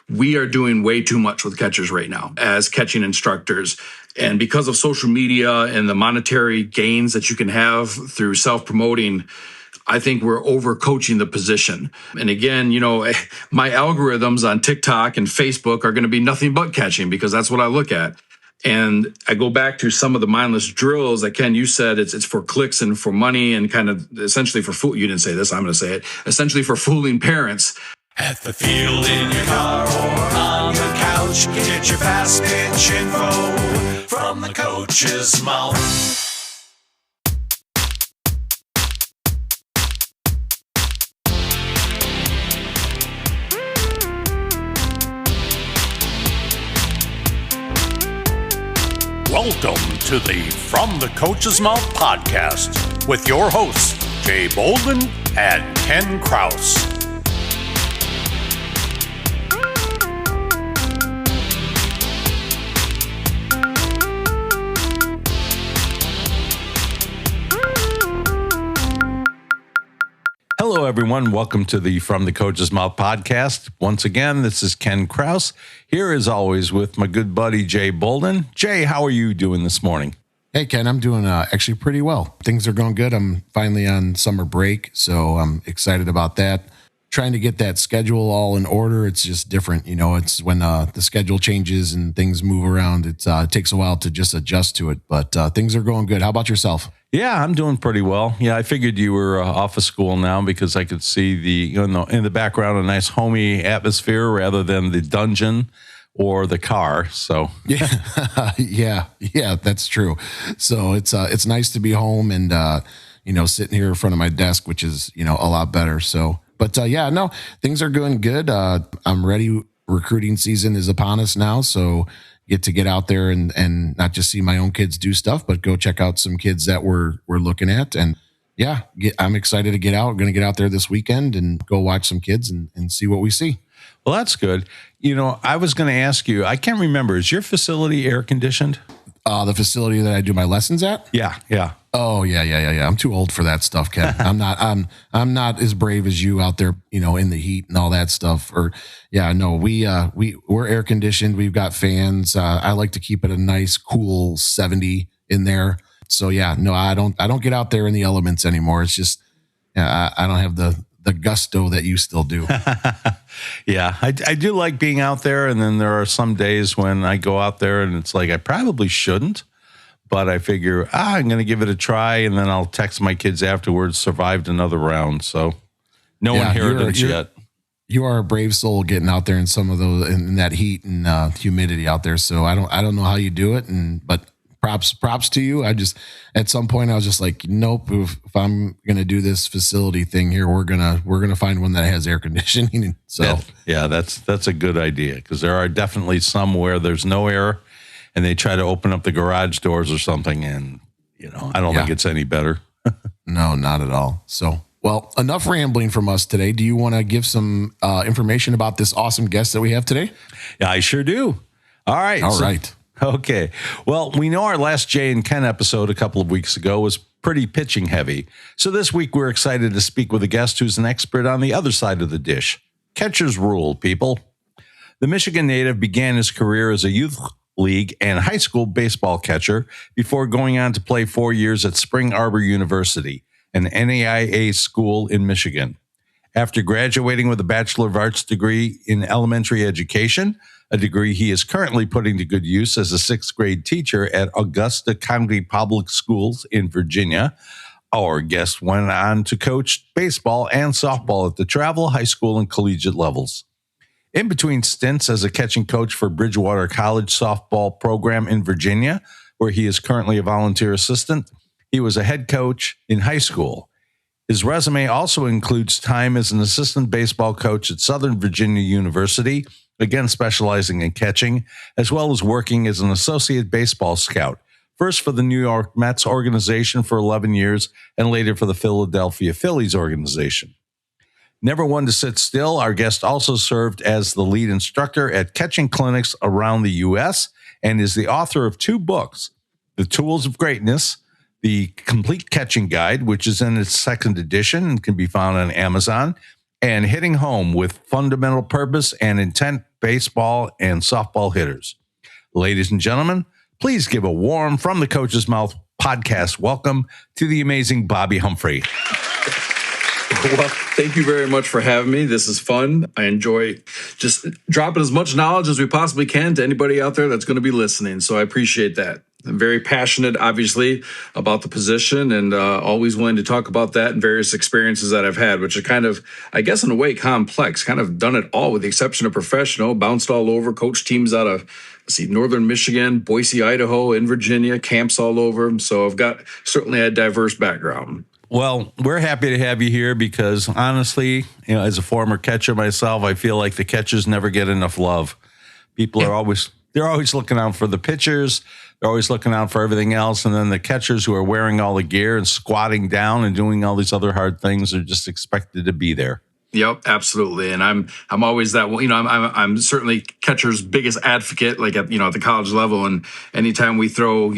we are doing way too much with catchers right now as catching instructors. And because of social media and the monetary gains that you can have through self-promoting, I think we're overcoaching the position. And again, my algorithms on TikTok and Facebook are going to be nothing but catching because that's what I look at. And I go back to some of the mindless drills that, Ken, you said it's for clicks and for money and kind of essentially for fool. You didn't say this, I'm going to say it. Essentially for fooling parents. At the field, in your car, or on your couch, get your fast pitch info from the coach's mouth. Welcome to the From the Coach's Mouth podcast with your hosts, Jay Bolden and Ken Kraus. Hello, everyone. Welcome to the From the Coach's Mouth podcast. Once again, this is Ken Kraus, here as always with my good buddy, Jay Bolden. Jay, how are you doing this morning? Hey, Ken, I'm doing actually pretty well. Things are going good. I'm finally on summer break, so I'm excited about that. Trying to get that schedule all in order. It's just different. It's when the schedule changes and things move around. It takes a while to just adjust to it, but things are going good. How about yourself? Yeah, I'm doing pretty well. Yeah, I figured you were off of school now because I could see in the background a nice homey atmosphere rather than the dungeon or the car. So yeah, that's true. So it's nice to be home and sitting here in front of my desk, which is a lot better. So, but things are going good. I'm ready. Recruiting season is upon us now, so get out there and not just see my own kids do stuff, but go check out some kids that we're looking at. And I'm excited to get out. We're going to get out there this weekend and go watch some kids and see what we see. Well, that's good. I was going to ask you, I can't remember, is your facility air conditioned? The facility that I do my lessons at? Yeah. Oh, yeah. I'm too old for that stuff, Ken. I'm not as brave as you out there, in the heat and all that stuff. We're air conditioned. We've got fans. I like to keep it a nice, cool 70 in there. So I don't get out there in the elements anymore. It's just, I don't have the gusto that you still do. Yeah, I do like being out there. And then there are some days when I go out there and it's like, I probably shouldn't. But I figure, I'm going to give it a try, and then I'll text my kids afterwards, survived another round. So no inheritance yet. You are a brave soul getting out there in some of those, in that heat and humidity out there. So I don't know how you do it. But props to you. At some point I was just like, nope, if I'm going to do this facility thing here, we're going to find one that has air conditioning. So that's a good idea, because there are definitely some where there's no air. And they try to open up the garage doors or something, and I don't think it's any better. No, not at all. So, well, enough rambling from us today. Do you want to give some information about this awesome guest that we have today? Yeah, I sure do. All right. Okay. Well, we know our last Jay and Ken episode a couple of weeks ago was pretty pitching heavy. So this week we're excited to speak with a guest who's an expert on the other side of the dish. Catchers rule, people. The Michigan native began his career as a youth league and high school baseball catcher before going on to play 4 years at Spring Arbor University, an NAIA school in Michigan. After graduating with a Bachelor of Arts degree in elementary education, a degree he is currently putting to good use as a sixth grade teacher at Augusta County Public Schools in Virginia, our guest went on to coach baseball and softball at the travel, high school, and collegiate levels. In between stints as a catching coach for Bridgewater College softball program in Virginia, where he is currently a volunteer assistant, he was a head coach in high school. His resume also includes time as an assistant baseball coach at Southern Virginia University, again specializing in catching, as well as working as an associate baseball scout, first for the New York Mets organization for 11 years and later for the Philadelphia Phillies organization. Never one to sit still, our guest also served as the lead instructor at catching clinics around the U.S. and is the author of 2 books, The Tools of Greatness, The Complete Catching Guide, which is in its 2nd edition and can be found on Amazon, and Hitting Home with Fundamental Purpose and Intent baseball, and softball hitters. Ladies and gentlemen, please give a warm From the Coach's Mouth podcast welcome to the amazing Bobby Humphrey. Well, thank you very much for having me. This is fun. I enjoy just dropping as much knowledge as we possibly can to anybody out there that's going to be listening. So I appreciate that. I'm very passionate, obviously, about the position and always willing to talk about that and various experiences that I've had, which are kind of, I guess, in a way, complex. Kind of done it all with the exception of professional, bounced all over, coached teams out of, Northern Michigan, Boise, Idaho, in Virginia, camps all over. So I've got certainly a diverse background. Well, we're happy to have you here because honestly, as a former catcher myself, I feel like the catchers never get enough love. People are always looking out for the pitchers. They're always looking out for everything else. And then the catchers who are wearing all the gear and squatting down and doing all these other hard things are just expected to be there. Yep, absolutely. And I'm always that, I'm certainly catcher's biggest advocate, like at the college level. And anytime we throw, a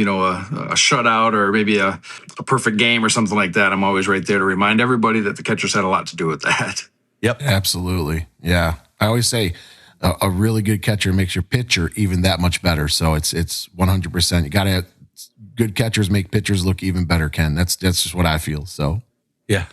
shutout or maybe a perfect game or something like that, I'm always right there to remind everybody that the catcher's had a lot to do with that. Yep. Absolutely. Yeah. I always say a really good catcher makes your pitcher even that much better. So it's 100%. You got to have good catchers make pitchers look even better, Ken. That's just what I feel. So, yeah.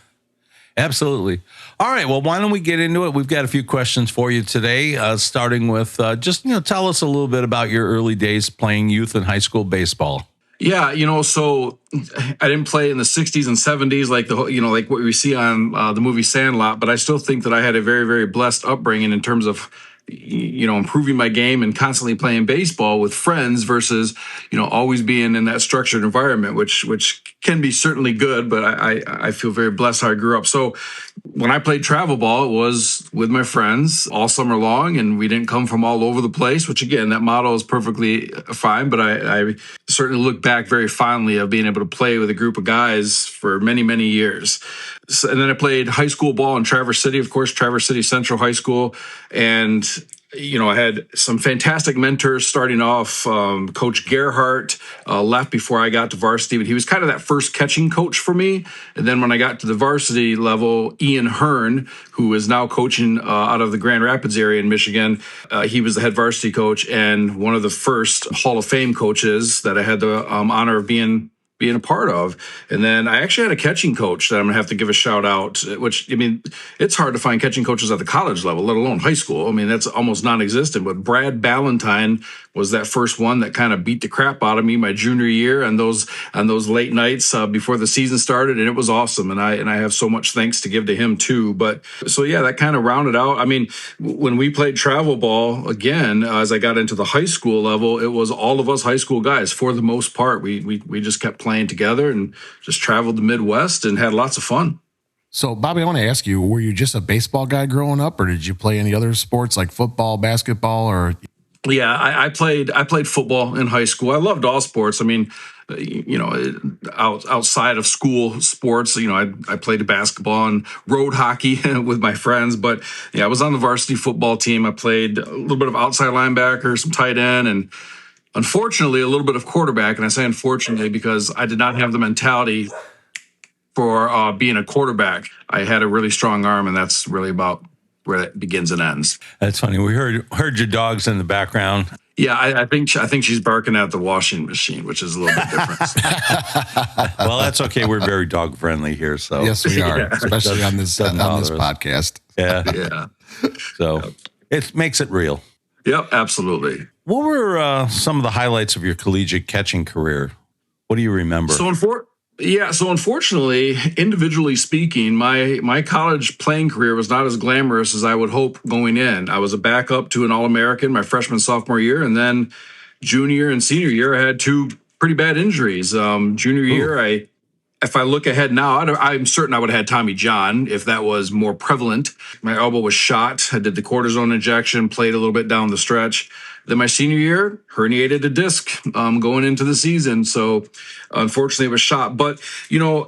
Absolutely. All right. Well, why don't we get into it? We've got a few questions for you today, starting with just, tell us a little bit about your early days playing youth and high school baseball. Yeah, so I didn't play in the 60s and 70s like like what we see on the movie Sandlot, but I still think that I had a very, very blessed upbringing in terms of improving my game and constantly playing baseball with friends versus, always being in that structured environment, which can be certainly good, but I feel very blessed how I grew up. So when I played travel ball, it was with my friends all summer long, and we didn't come from all over the place, which again, that motto is perfectly fine, but I certainly look back very fondly of being able to play with a group of guys for many, many years. So, and then I played high school ball in Traverse City, of course, Traverse City Central High School. And, I had some fantastic mentors starting off. Coach Gerhardt left before I got to varsity, but he was kind of that first catching coach for me. And then when I got to the varsity level, Ian Hearn, who is now coaching out of the Grand Rapids area in Michigan, he was the head varsity coach and one of the first Hall of Fame coaches that I had the honor of being a part of. And then I actually had a catching coach that I'm gonna have to give a shout out, which, it's hard to find catching coaches at the college level, let alone high school. That's almost non-existent, but Brad Ballantyne was that first one that kind of beat the crap out of me my junior year on those late nights before the season started. And it was awesome. And I have so much thanks to give to him too. But so, yeah, that kind of rounded out. When we played travel ball again, as I got into the high school level, it was all of us high school guys for the most part. We just kept playing together and just traveled the Midwest and had lots of fun. So, Bobby, I want to ask you, were you just a baseball guy growing up, or did you play any other sports like football, basketball, or? Yeah, I played football in high school. I loved all sports. Outside of school sports, I played basketball and road hockey with my friends. But yeah, I was on the varsity football team. I played a little bit of outside linebacker, some tight end, and unfortunately, a little bit of quarterback. And I say unfortunately because I did not have the mentality for being a quarterback. I had a really strong arm, and that's really about where it begins and ends. That's funny. We heard your dogs in the background. Yeah, I think she's barking at the washing machine, which is a little bit different. Well, that's okay. We're very dog friendly here, so yes, we are, especially on this podcast. Yeah. So it makes it real. Yep, absolutely. What were some of the highlights of your collegiate catching career? What do you remember? So unfortunately, individually speaking, my college playing career was not as glamorous as I would hope going in. I was a backup to an All-American my freshman, sophomore year, and then junior and senior year, I had two pretty bad injuries. Junior year, if I look ahead now, I'm certain I would have had Tommy John if that was more prevalent. My elbow was shot. I did the cortisone injection, played a little bit down the stretch. Then my senior year, herniated a disc going into the season. So unfortunately, it was shot. But,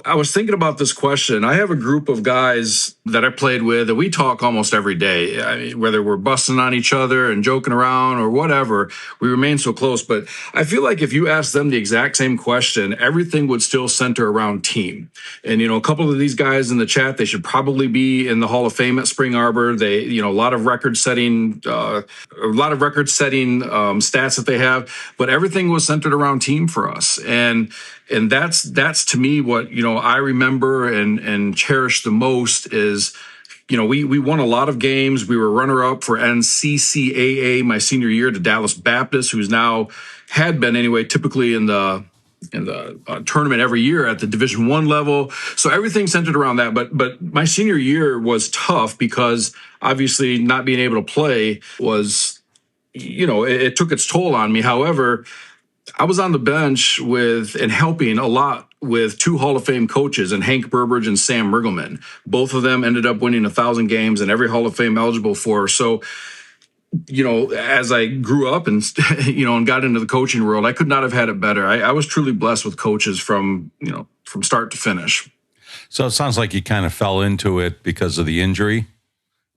I was thinking about this question. I have a group of guys that I played with that we talk almost every day. I mean, whether we're busting on each other and joking around or whatever, we remain so close. But I feel like if you ask them the exact same question, everything would still center around team. And, a couple of these guys in the chat, they should probably be in the Hall of Fame at Spring Arbor. They, a lot of record-setting stats that they have, but everything was centered around team for us. And that's to me what, I remember and cherish the most is, we won a lot of games. We were runner-up for NCCAA my senior year to Dallas Baptist, who's now had been anyway, typically in the tournament every year at the Division I level. So everything centered around that. But my senior year was tough because obviously not being able to play was, it took its toll on me. However, I was on the bench and helping a lot with two Hall of Fame coaches, and Hank Burbridge and Sam Riggleman. Both of them ended up winning 1,000 games and every Hall of Fame eligible for. So, as I grew up and, and got into the coaching world, I could not have had it better. I was truly blessed with coaches from start to finish. So it sounds like you kind of fell into it because of the injury.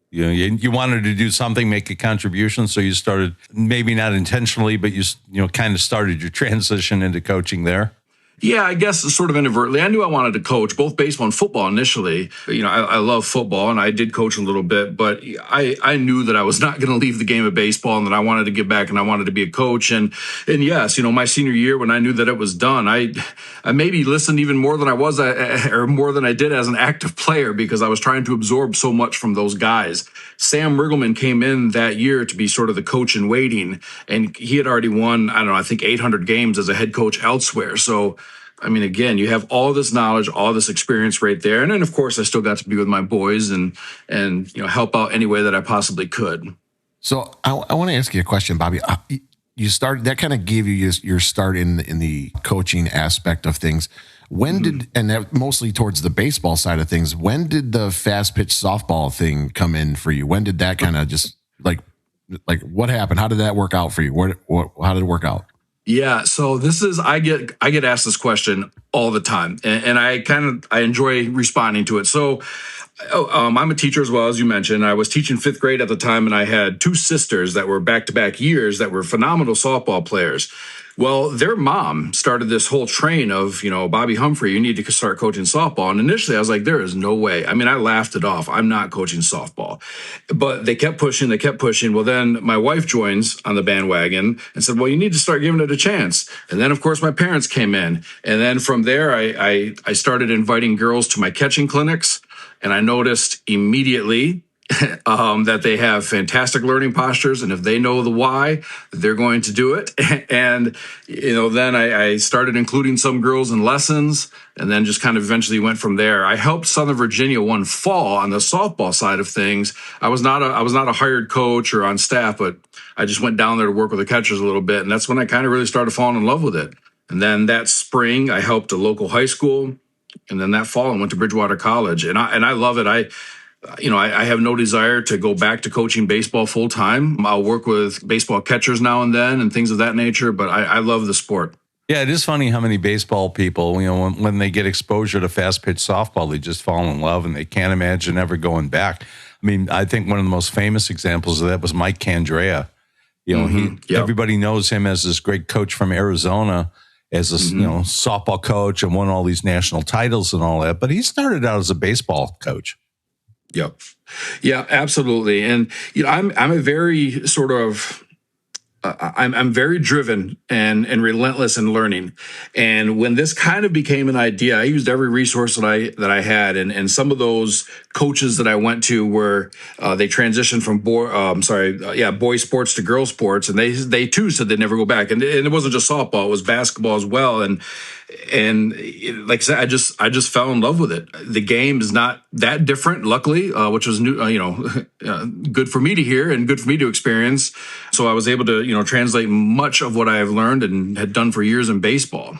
You wanted to do something, make a contribution, so you started, maybe not intentionally, but you kind of started your transition into coaching there. Yeah, I guess sort of inadvertently. I knew I wanted to coach both baseball and football initially. I love football, and I did coach a little bit, but I knew that I was not going to leave the game of baseball and that I wanted to get back and I wanted to be a coach. And yes, my senior year when I knew that it was done, I maybe listened even more than more than I did as an active player because I was trying to absorb so much from those guys. Sam Riggleman came in that year to be sort of the coach in waiting, and he had already won, I think 800 games as a head coach elsewhere. So, again, you have all this knowledge, all this experience right there. And then, of course, I still got to be with my boys and help out any way that I possibly could. So I want to ask you a question, Bobby. You started, that kind of gave you your start in the coaching aspect of things. When did, and that mostly towards the baseball side of things, when did the fast pitch softball thing come in for you? When did that kind of just like what happened? How did that work out for you? How did it work out? Yeah, so I get asked this question all the time, and I enjoy responding to it. So I'm a teacher as well, as you mentioned. I was teaching fifth grade at the time, and I had two sisters that were back-to-back years that were phenomenal softball players. Well, their mom started this whole train of, Bobby Humphrey, you need to start coaching softball. And initially I was like, there is no way. I laughed it off. I'm not coaching softball. But they kept pushing. Well, then my wife joins on the bandwagon and said, well, you need to start giving it a chance. And then, of course, my parents came in. And then from there, I started inviting girls to my catching clinics. And I noticed immediately that they have fantastic learning postures, and if they know the why, they're going to do it. And then I started including some girls in lessons, and then just kind of eventually went from there. I helped Southern Virginia one fall on the softball side of things. I was not a hired coach or on staff, but I just went down there to work with the catchers a little bit, and that's when I kind of really started falling in love with it. And then that spring, I helped a local high school, and then that fall, I went to Bridgewater College, and I love it. I have no desire to go back to coaching baseball full time. I'll work with baseball catchers now and then and things of that nature, but I love the sport. Yeah, it is funny how many baseball people, when they get exposure to fast pitch softball, they just fall in love and they can't imagine ever going back. I think one of the most famous examples of that was Mike Candrea. Everybody knows him as this great coach from Arizona, as a softball coach, and won all these national titles and all that. But he started out as a baseball coach. Yep. Yeah, absolutely. And I'm a very sort of I'm very driven and relentless in learning. And when this kind of became an idea, I used every resource that I had. And some of those coaches that I went to were they transitioned from boy sports to girl sports, and they too said they'd never go back. And it wasn't just softball; it was basketball as well. And like I said, I just fell in love with it. The game is not that different, luckily, which was new, good for me to hear and good for me to experience. So I was able to, translate much of what I have learned and had done for years in baseball.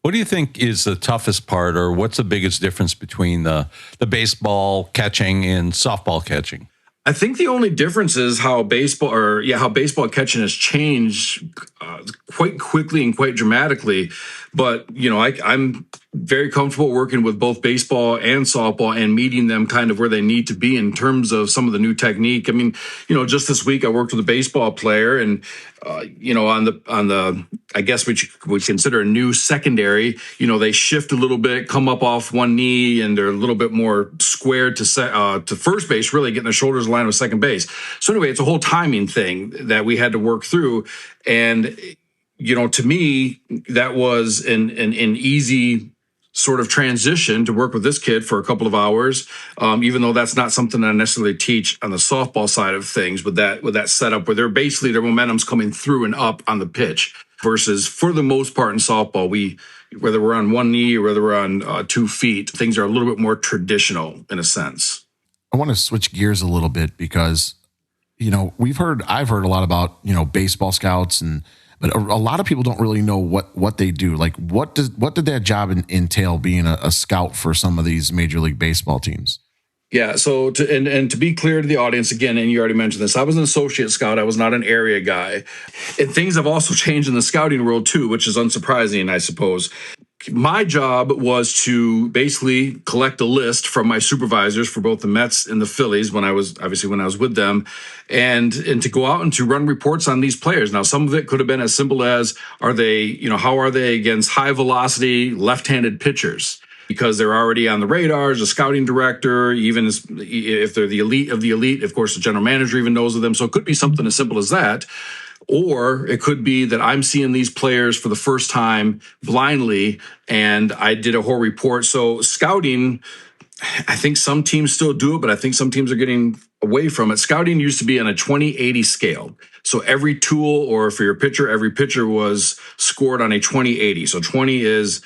What do you think is the toughest part, or what's the biggest difference between the baseball catching and softball catching? I think the only difference is how baseball catching has changed quite quickly and quite dramatically. But I'm very comfortable working with both baseball and softball and meeting them kind of where they need to be in terms of some of the new technique. I mean, just this week I worked with a baseball player, and on the I guess which we consider a new secondary. They shift a little bit, come up off one knee, and they're a little bit more squared to first base, really getting their shoulders aligned with second base. So anyway, it's a whole timing thing that we had to work through, and to me, that was an easy sort of transition to work with this kid for a couple of hours, even though that's not something I necessarily teach on the softball side of things with that setup where they're basically their momentum's coming through and up on the pitch versus for the most part in softball, whether we're on one knee or whether we're on 2 feet, things are a little bit more traditional in a sense. I want to switch gears a little bit because, I've heard a lot about, baseball scouts but a lot of people don't really know what they do. Like, what did that job entail being a scout for some of these Major League Baseball teams? Yeah. So to be clear to the audience again, and you already mentioned this, I was an associate scout. I was not an area guy. And things have also changed in the scouting world too, which is unsurprising, I suppose. My job was to basically collect a list from my supervisors for both the Mets and the Phillies when I was with them, and to go out and to run reports on these players. Now, some of it could have been as simple as how are they against high velocity left-handed pitchers? Because they're already on the radar as a scouting director, even if they're the elite of the elite, of course, the general manager even knows of them. So it could be something as simple as that. Or it could be that I'm seeing these players for the first time blindly, and I did a whole report. So scouting, I think some teams still do it, but I think some teams are getting away from it. Scouting used to be on a 20-80 scale. So every tool, or for your pitcher, every pitcher was scored on a 20-80. So 20 is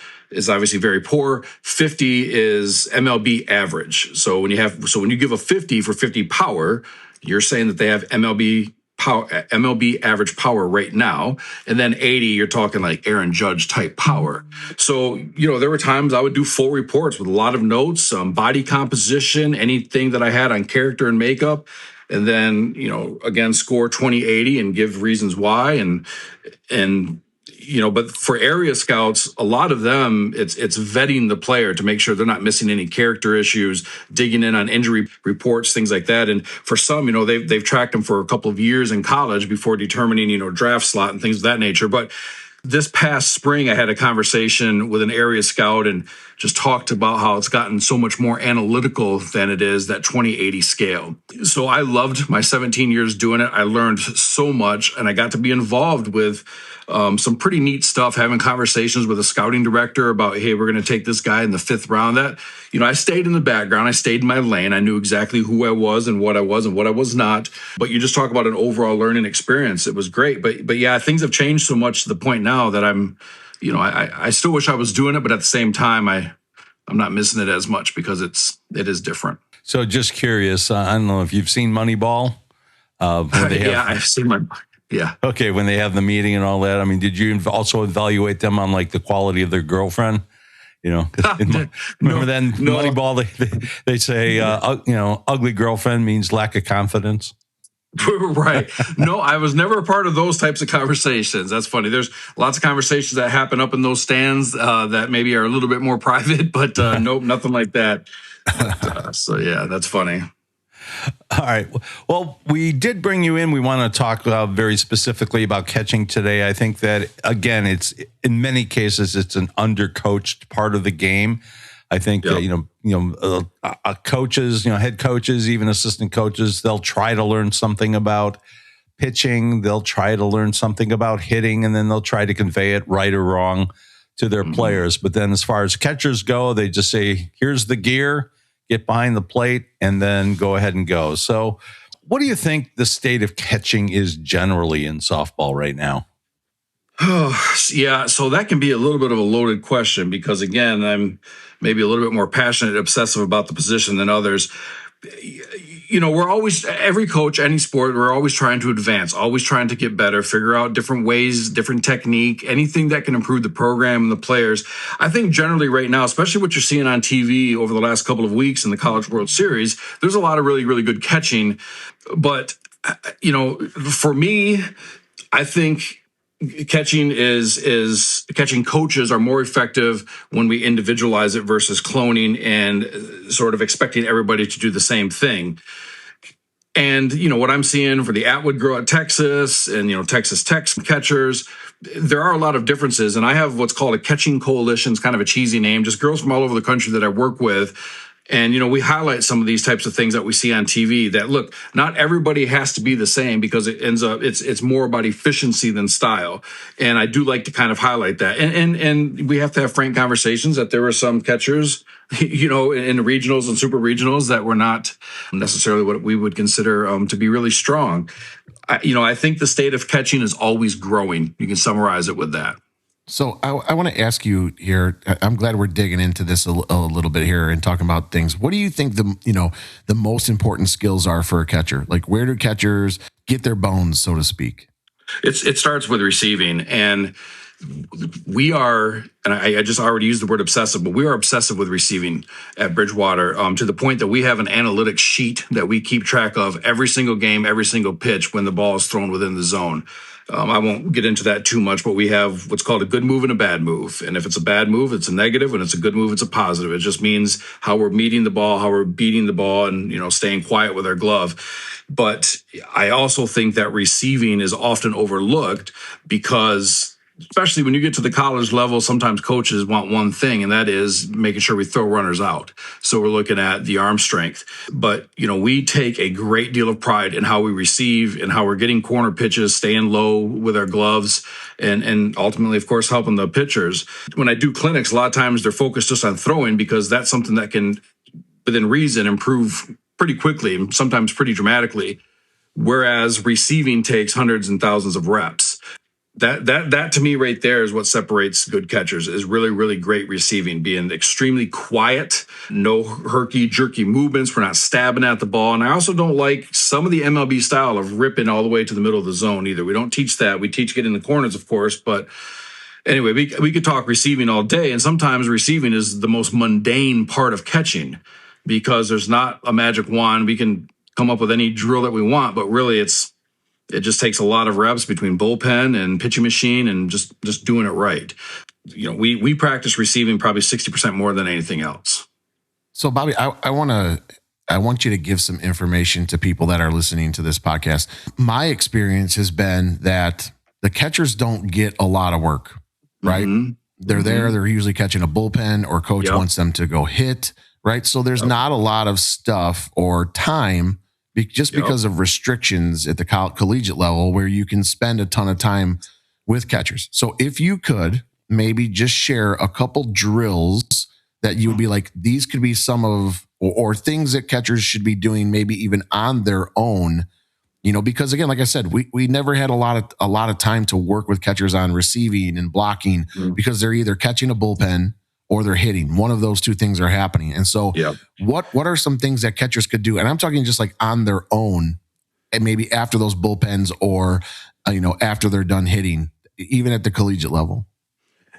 obviously very poor. 50 is MLB average. So when you give a 50 for 50 power, you're saying that they have MLB average power right now. And then 80, you're talking like Aaron Judge type power. So, there were times I would do full reports with a lot of notes, body composition, anything that I had on character and makeup. And then, again, score 20-80 and give reasons why. And but for area scouts, a lot of them, it's vetting the player to make sure they're not missing any character issues, digging in on injury reports, things like that. And for some, they've tracked them for a couple of years in college before determining, draft slot and things of that nature. But this past spring, I had a conversation with an area scout and just talked about how it's gotten so much more analytical than it is that 20-80 scale. So I loved my 17 years doing it. I learned so much, and I got to be involved with some pretty neat stuff, having conversations with a scouting director about, hey, we're going to take this guy in the 5th round. That, I stayed in the background. I stayed in my lane. I knew exactly who I was and what I was not. But you just talk about an overall learning experience. It was great. But yeah, things have changed so much to the point now that I'm, I still wish I was doing it, but at the same time, I'm not missing it as much because it is different. So just curious, I don't know if you've seen Moneyball. I've seen my. Yeah. Okay. When they have the meeting and all that, I mean, did you also evaluate them on like the quality of their girlfriend? Remember then Moneyball, they say, ugly girlfriend means lack of confidence. Right. No, I was never a part of those types of conversations. That's funny. There's lots of conversations that happen up in those stands that maybe are a little bit more private, but nope, nothing like that. So yeah, that's funny. All right. Well, we did bring you in. We want to talk very specifically about catching today. I think that, again, it's in many cases, it's an undercoached part of the game. I think that, coaches, head coaches, even assistant coaches, they'll try to learn something about pitching. They'll try to learn something about hitting, and then they'll try to convey it right or wrong to their players. But then as far as catchers go, they just say, here's the gear, get behind the plate, and then go ahead and go. So what do you think the state of catching is generally in softball right now? Yeah, so that can be a little bit of a loaded question because, again, I'm maybe a little bit more passionate, obsessive about the position than others. we're always, every coach, any sport, we're always trying to advance, always trying to get better, figure out different ways, different technique, anything that can improve the program and the players. I think generally right now, especially what you're seeing on TV over the last couple of weeks in the College World Series, there's a lot of really, really good catching. But, for me, I think catching catching coaches are more effective when we individualize it versus cloning and sort of expecting everybody to do the same thing. And, what I'm seeing for the Atwood girl at Texas and, Texas Tech catchers, there are a lot of differences. And I have what's called a catching coalition. It's kind of a cheesy name, just girls from all over the country that I work with. And, we highlight some of these types of things that we see on TV that, look, not everybody has to be the same because it ends up, it's more about efficiency than style. And I do like to kind of highlight that. And we have to have frank conversations that there were some catchers, in regionals and super regionals that were not necessarily what we would consider to be really strong. I think the state of catching is always growing. You can summarize it with that. So I want to ask you here. I'm glad we're digging into this a little bit here and talking about things. What do you think the most important skills are for a catcher? Like, where do catchers get their bones, so to speak? It starts with receiving, and we are, and I just already used the word obsessive, but we are obsessive with receiving at Bridgewater to the point that we have an analytics sheet that we keep track of every single game, every single pitch when the ball is thrown within the zone. I won't get into that too much, but we have what's called a good move and a bad move. And if it's a bad move, it's a negative. When it's a good move, it's a positive. It just means how we're meeting the ball, how we're beating the ball, and, staying quiet with our glove. But I also think that receiving is often overlooked because, especially when you get to the college level, sometimes coaches want one thing, and that is making sure we throw runners out. So we're looking at the arm strength. But, we take a great deal of pride in how we receive and how we're getting corner pitches, staying low with our gloves, and ultimately, of course, helping the pitchers. When I do clinics, a lot of times they're focused just on throwing because that's something that can, within reason, improve pretty quickly and sometimes pretty dramatically, whereas receiving takes hundreds and thousands of reps. That to me right there is what separates good catchers, is really, really great receiving, being extremely quiet, no herky jerky movements. We're not stabbing at the ball. And I also don't like some of the MLB style of ripping all the way to the middle of the zone either. We don't teach that. We teach getting in the corners, of course. But anyway, we could talk receiving all day. And sometimes receiving is the most mundane part of catching because there's not a magic wand. We can come up with any drill that we want, but really it just takes a lot of reps between bullpen and pitching machine and just doing it right. We practice receiving probably 60% more than anything else. So, Bobby, I want you to give some information to people that are listening to this podcast. My experience has been that the catchers don't get a lot of work, right? Mm-hmm. They're there. They're usually catching a bullpen or coach wants them to go hit, right? So there's not a lot of stuff or time because of restrictions at the collegiate level where you can spend a ton of time with catchers. So if you could maybe just share a couple drills that you would be like, these could be some of, or things that catchers should be doing maybe even on their own, because again, like I said, we never had a lot of time to work with catchers on receiving and blocking because they're either catching a bullpen or they're hitting. One of those two things are happening. And so what are some things that catchers could do? And I'm talking just like on their own and maybe after those bullpens or, after they're done hitting, even at the collegiate level.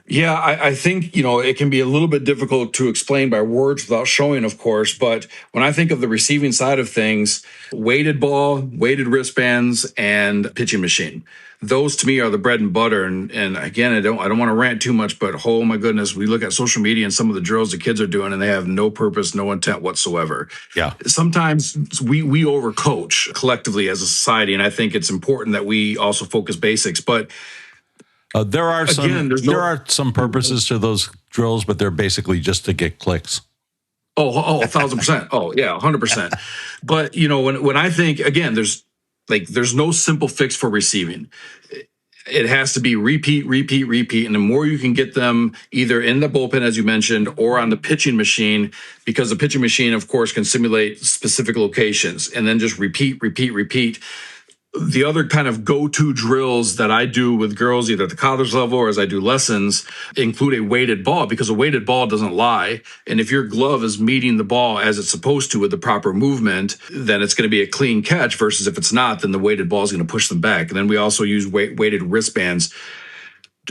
Yeah, I think, it can be a little bit difficult to explain by words without showing, of course. But when I think of the receiving side of things, weighted ball, weighted wristbands, and pitching machine. Those to me are the bread and butter. And again, I don't want to rant too much, but oh my goodness, we look at social media and some of the drills the kids are doing and they have no purpose, no intent whatsoever. Yeah. Sometimes we overcoach collectively as a society. And I think it's important that we also focus basics. But there are some purposes to those drills, but they're basically just to get clicks. Oh, 1,000%. Oh yeah, 100%. But when I think, again, there's no simple fix for receiving. It has to be repeat. And the more you can get them either in the bullpen, as you mentioned, or on the pitching machine, because the pitching machine, of course, can simulate specific locations and then just repeat. the other kind of go-to drills that I do with girls, either at the college level or as I do lessons, include a weighted ball, because a weighted ball doesn't lie. And if your glove is meeting the ball as it's supposed to with the proper movement, then it's going to be a clean catch, versus if it's not, then the weighted ball is going to push them back. And then we also use weighted wristbands.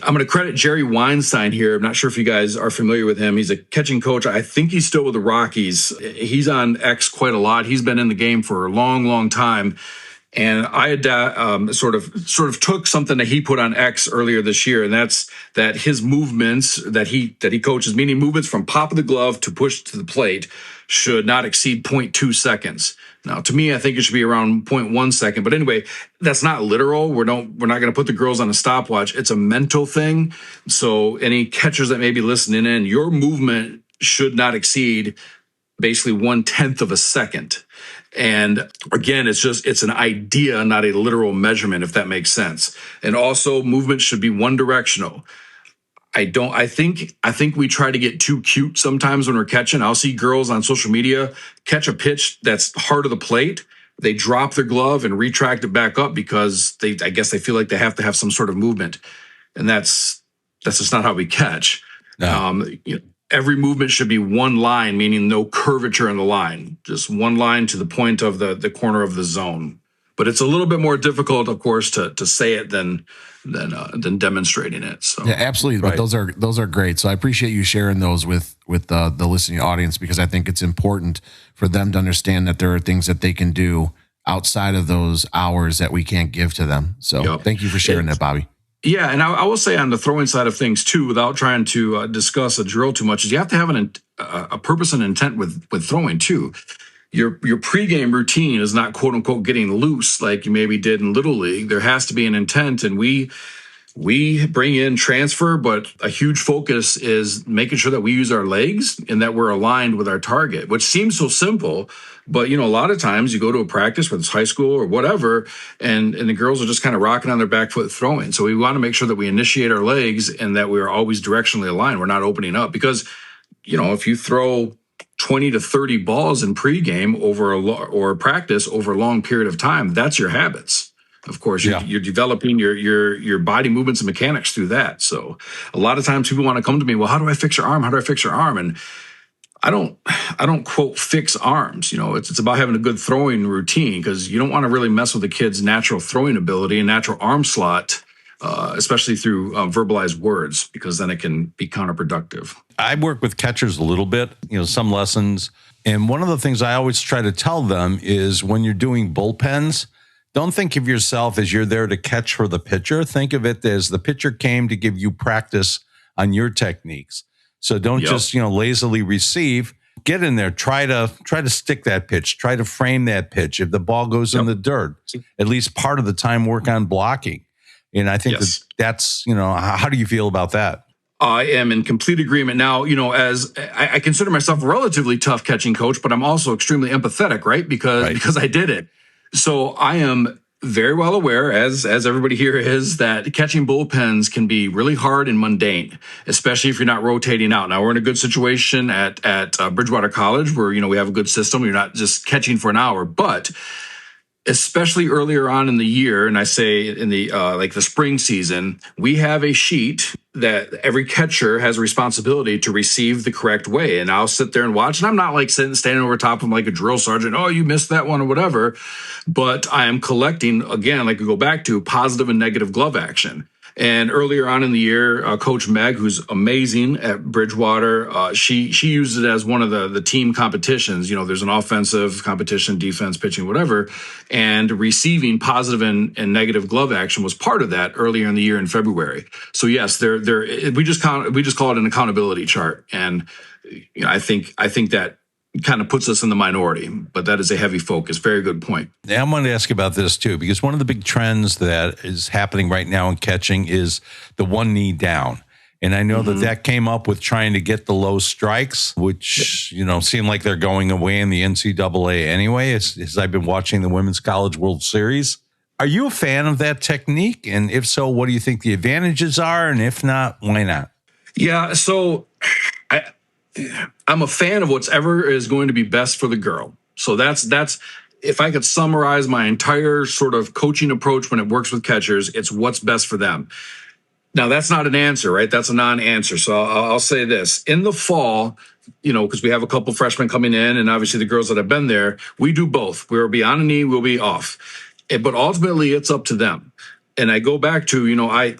I'm going to credit Jerry Weinstein here. I'm not sure if you guys are familiar with him. He's a catching coach. I think he's still with the Rockies. He's on X quite a lot. He's been in the game for a long, long time. And I had sort of took something that he put on X earlier this year, and that's that his movements that he coaches, meaning movements from pop of the glove to push to the plate, should not exceed 0.2 seconds. Now, to me, I think it should be around 0.1 second. But anyway, that's not literal. We're not going to put the girls on a stopwatch. It's a mental thing. So any catchers that may be listening in, your movement should not exceed basically 1/10 of a second. And again, it's an idea, not a literal measurement, if that makes sense. And also, movement should be one directional. I think we try to get too cute sometimes when we're catching. I'll see girls on social media catch a pitch that's hard of the plate. They drop their glove and retract it back up because I guess they feel like they have to have some sort of movement. And that's just not how we catch. No. Every movement should be one line, meaning no curvature in the line, just one line to the point of the corner of the zone. But it's a little bit more difficult, of course, to say it than demonstrating it. So yeah, absolutely. Right. But those are great. So I appreciate you sharing those with the listening audience, because I think it's important for them to understand that there are things that they can do outside of those hours that we can't give to them. So Thank you for sharing that, Bobby. Yeah, and I will say on the throwing side of things too, without trying to discuss a drill too much, is you have to have a purpose and intent with throwing too. Your pregame routine is not quote unquote getting loose like you maybe did in Little League. There has to be an intent, and we bring in transfer, but a huge focus is making sure that we use our legs and that we're aligned with our target, which seems so simple. But, a lot of times you go to a practice, whether it's high school or whatever, and the girls are just kind of rocking on their back foot throwing. So we want to make sure that we initiate our legs and that we are always directionally aligned. We're not opening up, because, if you throw 20 to 30 balls in pregame or practice over a long period of time, that's your habits. Of course, you're developing your body movements and mechanics through that. So a lot of times people want to come to me, well, how do I fix your arm? How do I fix your arm? And I don't quote fix arms. It's about having a good throwing routine, because you don't want to really mess with the kid's natural throwing ability and natural arm slot, especially through verbalized words, because then it can be counterproductive. I work with catchers a little bit, some lessons. And one of the things I always try to tell them is when you're doing bullpens, don't think of yourself as you're there to catch for the pitcher. Think of it as the pitcher came to give you practice on your techniques. So don't just, lazily receive. Get in there. Try to stick that pitch. Try to frame that pitch. If the ball goes in the dirt, at least part of the time work on blocking. And I think that's, how do you feel about that? I am in complete agreement. Now, as I consider myself a relatively tough catching coach, but I'm also extremely empathetic, right? Because I did it. So I am very well aware, as everybody here is, that catching bullpens can be really hard and mundane, especially if you're not rotating out. Now, we're in a good situation at Bridgewater College where, we have a good system. You're not just catching for an hour, but especially earlier on in the year, and I say in the like the spring season, we have a sheet that every catcher has a responsibility to receive the correct way. And I'll sit there and watch, and I'm not like standing over top of them like a drill sergeant. Oh, you missed that one or whatever. But I am collecting, again, like we go back to positive and negative glove action. And earlier on in the year, Coach Meg, who's amazing at Bridgewater, she used it as one of the team competitions. There's an offensive competition, defense, pitching, whatever, and receiving positive and negative glove action was part of that earlier in the year in February. So yes, we just call it an accountability chart, and I think that kind of puts us in the minority, but that is a heavy focus. Very good point. Now, I'm going to ask you about this too, because one of the big trends that is happening right now in catching is the one knee down. And I know that came up with trying to get the low strikes, which, seem like they're going away in the NCAA anyway, as I've been watching the Women's College World Series. Are you a fan of that technique? And if so, what do you think the advantages are? And if not, why not? Yeah, so I'm a fan of whatever is going to be best for the girl. So that's if I could summarize my entire sort of coaching approach when it works with catchers, it's what's best for them. Now, that's not an answer, right? That's a non-answer. So I'll say this. In the fall, because we have a couple freshmen coming in, and obviously the girls that have been there, we do both. We'll be on a knee, we'll be off. But ultimately, it's up to them. And I go back to, I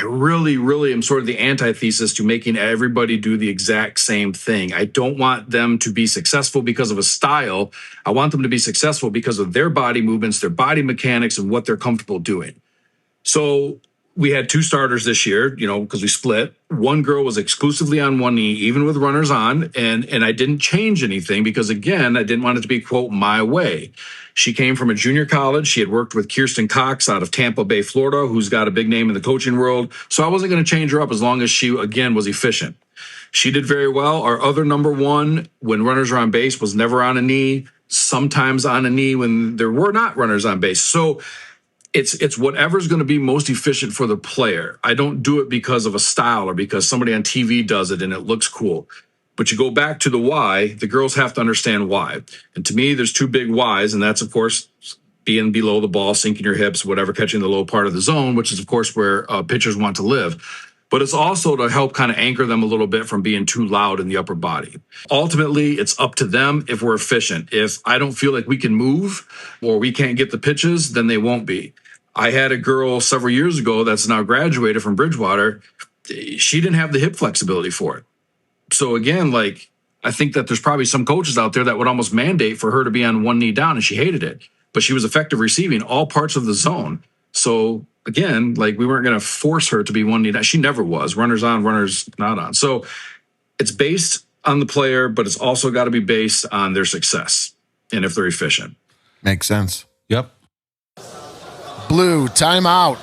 really, really am sort of the antithesis to making everybody do the exact same thing. I don't want them to be successful because of a style. I want them to be successful because of their body movements, their body mechanics, and what they're comfortable doing. So we had 2 starters this year, because we split. One girl was exclusively on one knee, even with runners on. And I didn't change anything because, again, I didn't want it to be, quote, my way. She came from a junior college. She had worked with Kirsten Cox out of Tampa Bay, Florida, who's got a big name in the coaching world. So I wasn't going to change her up as long as she, again, was efficient. She did very well. Our other number one, when runners are on base, was never on a knee, sometimes on a knee when there were not runners on base. So it's whatever's going to be most efficient for the player. I don't do it because of a style or because somebody on TV does it and it looks cool. But you go back to the why, the girls have to understand why. And to me, there's 2 big whys, and that's, of course, being below the ball, sinking your hips, whatever, catching the low part of the zone, which is, of course, where pitchers want to live. But it's also to help kind of anchor them a little bit from being too loud in the upper body. Ultimately, it's up to them if we're efficient. If I don't feel like we can move or we can't get the pitches, then they won't be. I had a girl several years ago that's now graduated from Bridgewater. She didn't have the hip flexibility for it. So again, I think that there's probably some coaches out there that would almost mandate for her to be on one knee down, and she hated it. But she was effective receiving all parts of the zone. So again, we weren't going to force her to be one knee down. She never was. Runners on, runners not on. So it's based on the player, but it's also got to be based on their success and if they're efficient. Makes sense. Yep. Blue, timeout.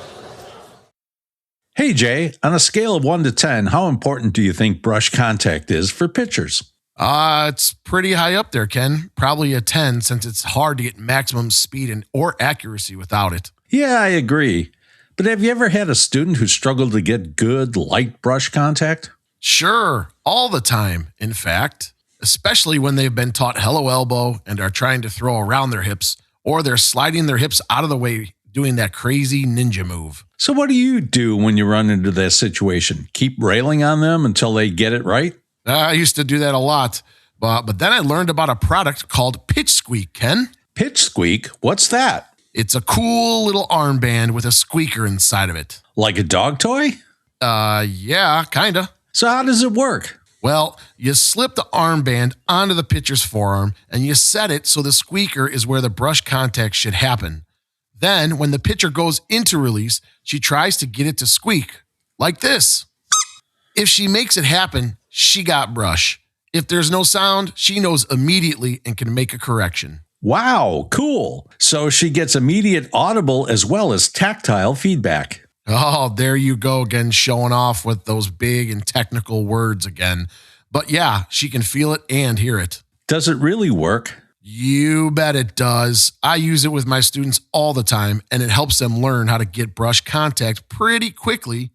Hey, Jay, on a scale of 1 to 10, how important do you think brush contact is for pitchers? It's pretty high up there, Ken. Probably a 10, since it's hard to get maximum speed or accuracy without it. Yeah, I agree. But have you ever had a student who struggled to get good, light brush contact? Sure, all the time, in fact. Especially when they've been taught hello elbow and are trying to throw around their hips, or they're sliding their hips out of the way, doing that crazy ninja move. So what do you do when you run into that situation? Keep railing on them until they get it right? I used to do that a lot, but then I learned about a product called Pitch Squeak, Ken. Pitch Squeak? What's that? It's a cool little armband with a squeaker inside of it. Like a dog toy? Yeah, kinda. So how does it work? Well, you slip the armband onto the pitcher's forearm and you set it so the squeaker is where the brush contact should happen. Then, when the pitcher goes into release, she tries to get it to squeak, like this. If she makes it happen, she got brush. If there's no sound, she knows immediately and can make a correction. Wow, cool. So she gets immediate audible as well as tactile feedback. Oh, there you go again, showing off with those big and technical words again. But yeah, she can feel it and hear it. Does it really work? You bet it does. I use it with my students all the time, and it helps them learn how to get brush contact pretty quickly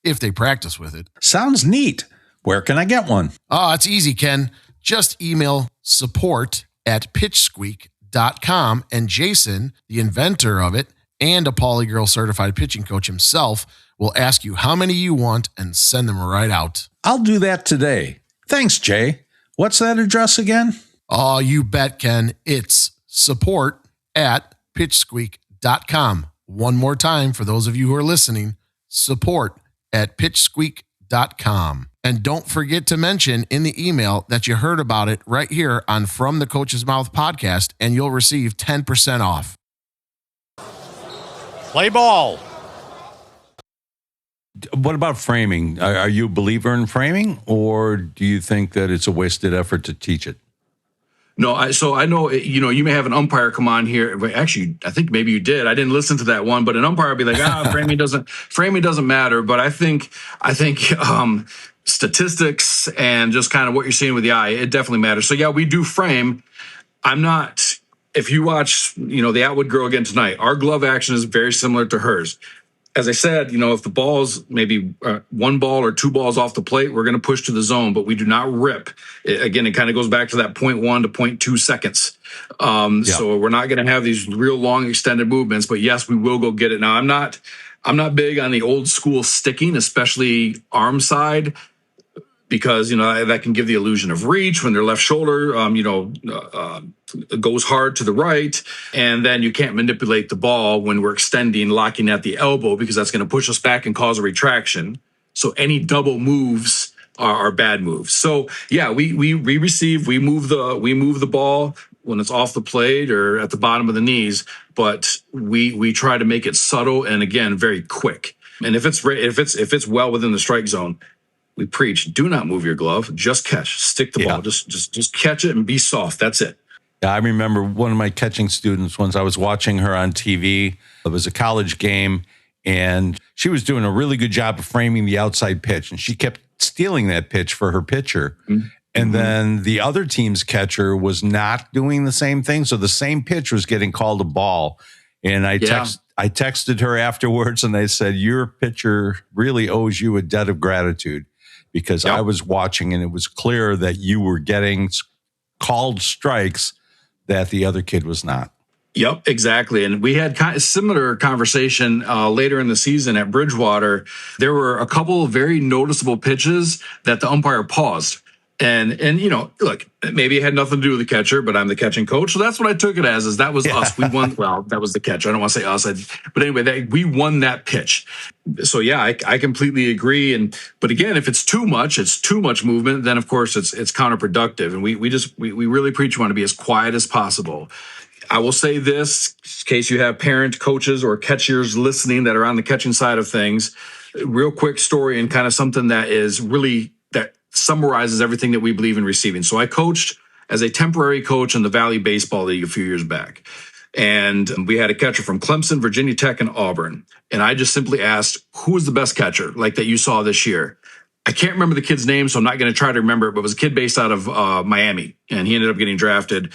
if they practice with it. Sounds neat. Where can I get one? Oh, it's easy, Ken. Just email support@pitchsqueak.com, and Jason, the inventor of it, and a Polygirl certified pitching coach himself, will ask you how many you want and send them right out. I'll do that today. Thanks, Jay. What's that address again? Oh, you bet, Ken. It's support@pitchsqueak.com. One more time for those of you who are listening, support@pitchsqueak.com. And don't forget to mention in the email that you heard about it right here on From the Coach's Mouth podcast, and you'll receive 10% off. Play ball. What about framing? Are you a believer in framing, or do you think that it's a wasted effort to teach it? No, I know, you may have an umpire come on here. Actually, I think maybe you did. I didn't listen to that one, but an umpire would be like, framing doesn't matter. But I think statistics and just kind of what you're seeing with the eye, it definitely matters. So yeah, we do frame. If you watch, the Atwood girl again tonight, our glove action is very similar to hers. as I said, if the ball's maybe one ball or two balls off the plate, we're going to push to the zone, but we do not rip. Again, it kind of goes back to that 0.1 to 0.2 seconds. So we're not going to have these real long extended movements, but yes, we will go get it. Now, I'm not big on the old school sticking, especially arm side, because that can give the illusion of reach when their left shoulder goes hard to the right, and then you can't manipulate the ball when we're extending, locking at the elbow, because that's going to push us back and cause a retraction. So any double moves are bad moves. So yeah, we receive, we move the ball when it's off the plate or at the bottom of the knees, but we try to make it subtle and, again, very quick. And if it's well within the strike zone, we preach, do not move your glove, just catch, stick the ball, just catch it and be soft. That's it. Yeah, I remember one of my catching students, once I was watching her on TV. It was a college game, and she was doing a really good job of framing the outside pitch, and she kept stealing that pitch for her pitcher. Mm-hmm. And then the other team's catcher was not doing the same thing, so the same pitch was getting called a ball. And I texted her afterwards, and I said, your pitcher really owes you a debt of gratitude, because I was watching, and it was clear that you were getting called strikes that the other kid was not. Yep, exactly. And we had kind of similar conversation later in the season at Bridgewater. There were a couple of very noticeable pitches that the umpire paused. And look, maybe it had nothing to do with the catcher, but I'm the catching coach. So that's what I took it as, is that was us. We won. Well, that was the catcher. I don't want to say us. But anyway, we won that pitch. So yeah, I completely agree. But again, if it's too much movement, then of course it's counterproductive. And we really preach you want to be as quiet as possible. I will say this, in case you have parent coaches or catchers listening that are on the catching side of things, real quick story and kind of something that is really, that summarizes everything that we believe in receiving. So I coached as a temporary coach in the Valley Baseball League a few years back. And we had a catcher from Clemson, Virginia Tech, and Auburn. And I just simply asked, who was the best catcher like that you saw this year? I can't remember the kid's name, so I'm not going to try to remember it, but it was a kid based out of Miami, and he ended up getting drafted.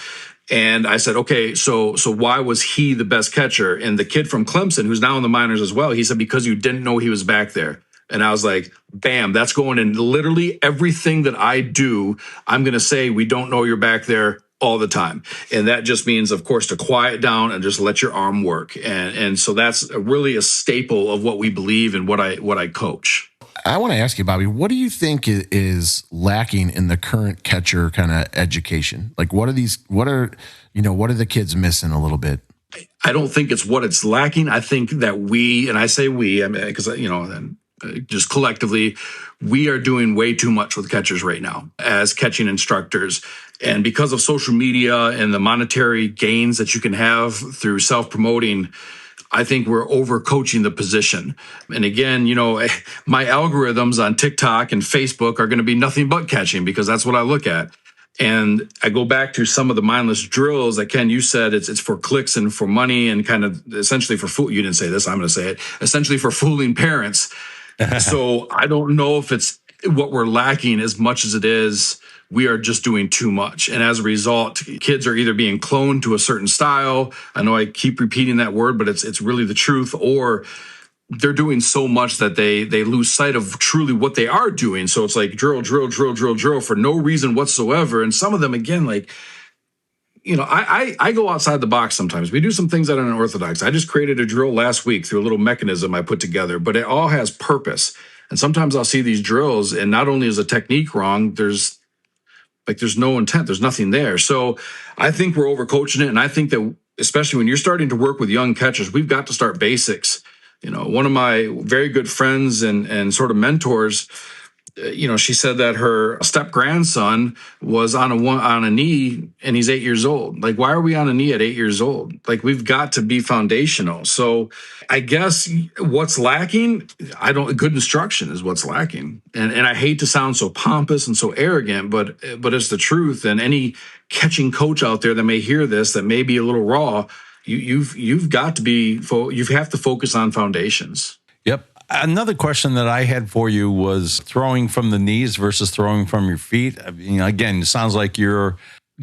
And I said, okay, so why was he the best catcher? And the kid from Clemson, who's now in the minors as well, he said, because you didn't know he was back there. And I was like, bam, that's going in literally everything that I do. I'm going to say, we don't know you're back there all the time. And that just means, of course, to quiet down and just let your arm work. And so that's really a staple of what we believe and what I coach. I want to ask you, Bobby, what do you think is lacking in the current catcher kind of education? Like, what are the kids missing a little bit? I don't think it's what it's lacking. I think that we, and I say we, I mean, because, just collectively, we are doing way too much with catchers right now as catching instructors. And because of social media and the monetary gains that you can have through self-promoting, I think we're overcoaching the position. And again, my algorithms on TikTok and Facebook are going to be nothing but catching, because that's what I look at. And I go back to some of the mindless drills that, Ken, you said it's for clicks and for money and kind of essentially for you didn't say this, I'm going to say it, essentially for fooling parents. So I don't know if it's what we're lacking as much as it is we are just doing too much. And as a result, kids are either being cloned to a certain style. I know I keep repeating that word, but it's really the truth. Or they're doing so much that they lose sight of truly what they are doing. So it's like drill for no reason whatsoever. And some of them, again, like, I go outside the box sometimes. We do some things that are unorthodox. I just created a drill last week through a little mechanism I put together, but it all has purpose. And sometimes I'll see these drills, and not only is the technique wrong, there's no intent. There's nothing there. So I think we're overcoaching it. And I think that especially when you're starting to work with young catchers, we've got to start basics. One of my very good friends and sort of mentors, she said that her step grandson was on a knee and he's 8 years old. Like, why are we on a knee at 8 years old? Like, we've got to be foundational. So I guess what's lacking, good instruction is what's lacking. And I hate to sound so pompous and so arrogant, but it's the truth. And any catching coach out there that may hear this, that may be a little raw, you have to focus on foundations. Yep. Another question that I had for you was throwing from the knees versus throwing from your feet. Again, it sounds like you're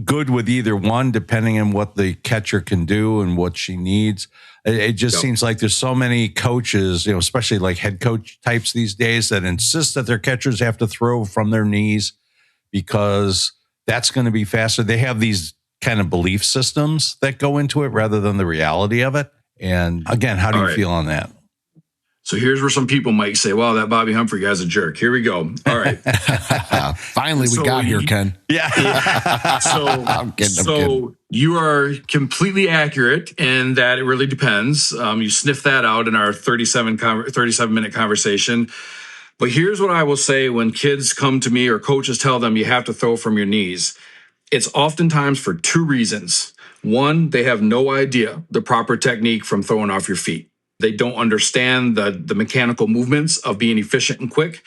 good with either one, depending on what the catcher can do and what she needs. It just seems like there's so many coaches, especially like head coach types these days, that insist that their catchers have to throw from their knees because that's going to be faster. They have these kind of belief systems that go into it rather than the reality of it. And again, how do you feel on that? So here's where some people might say, well, that Bobby Humphrey guy's a jerk. Here we go. All right. Finally, we got here, Ken. Yeah. So, I'm kidding. You are completely accurate in that it really depends. You sniffed that out in our 37-minute conversation. But here's what I will say when kids come to me or coaches tell them you have to throw from your knees. It's oftentimes for two reasons. One, they have no idea the proper technique from throwing off your feet. They don't understand the mechanical movements of being efficient and quick,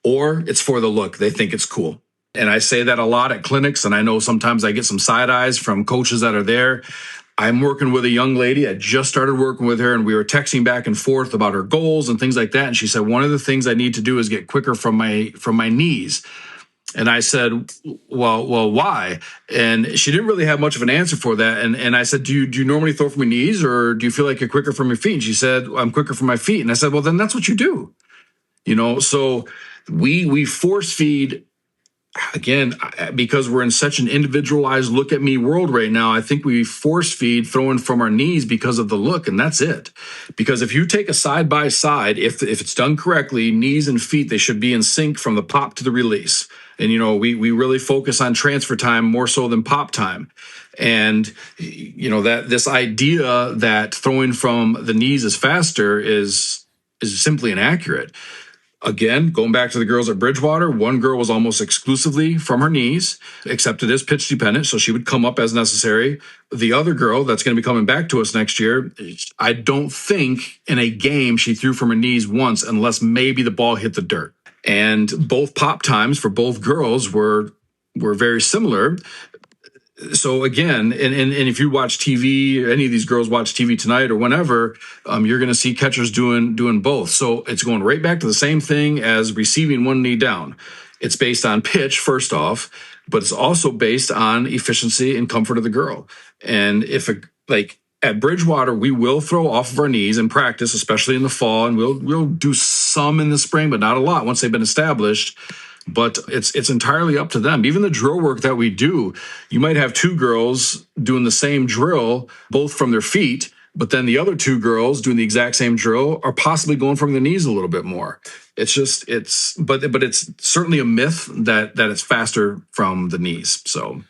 or it's for the look. They think it's cool. And I say that a lot at clinics, and I know sometimes I get some side eyes from coaches that are there. I'm working with a young lady. I just started working with her, and we were texting back and forth about her goals and things like that. And she said, one of the things I need to do is get quicker from my knees. And I said, well, why? And she didn't really have much of an answer for that. And I said, do you normally throw from your knees, or do you feel like you're quicker from your feet? And she said, I'm quicker from my feet. And I said, well, then that's what you do. So we force feed, again, because we're in such an individualized look at me world right now. I think we force feed throwing from our knees because of the look, and that's it. Because if you take a side by side, if it's done correctly, knees and feet, they should be in sync from the pop to the release. And, we really focus on transfer time more so than pop time. And, that this idea that throwing from the knees is faster is simply inaccurate. Again, going back to the girls at Bridgewater, one girl was almost exclusively from her knees, except it is pitch dependent, so she would come up as necessary. The other girl that's going to be coming back to us next year, I don't think in a game she threw from her knees once, unless maybe the ball hit the dirt. And both pop times for both girls were very similar. So again, and if you watch TV, any of these girls watch TV tonight or whenever, you're going to see catchers doing both. So it's going right back to the same thing as receiving one knee down. It's based on pitch, first off, but it's also based on efficiency and comfort of the girl. And at Bridgewater, we will throw off of our knees in practice, especially in the fall, and we'll do some in the spring, but not a lot once they've been established. But it's entirely up to them. Even the drill work that we do, you might have two girls doing the same drill, both from their feet, but then the other two girls doing the exact same drill are possibly going from the knees a little bit more. But it's certainly a myth that it's faster from the knees. So.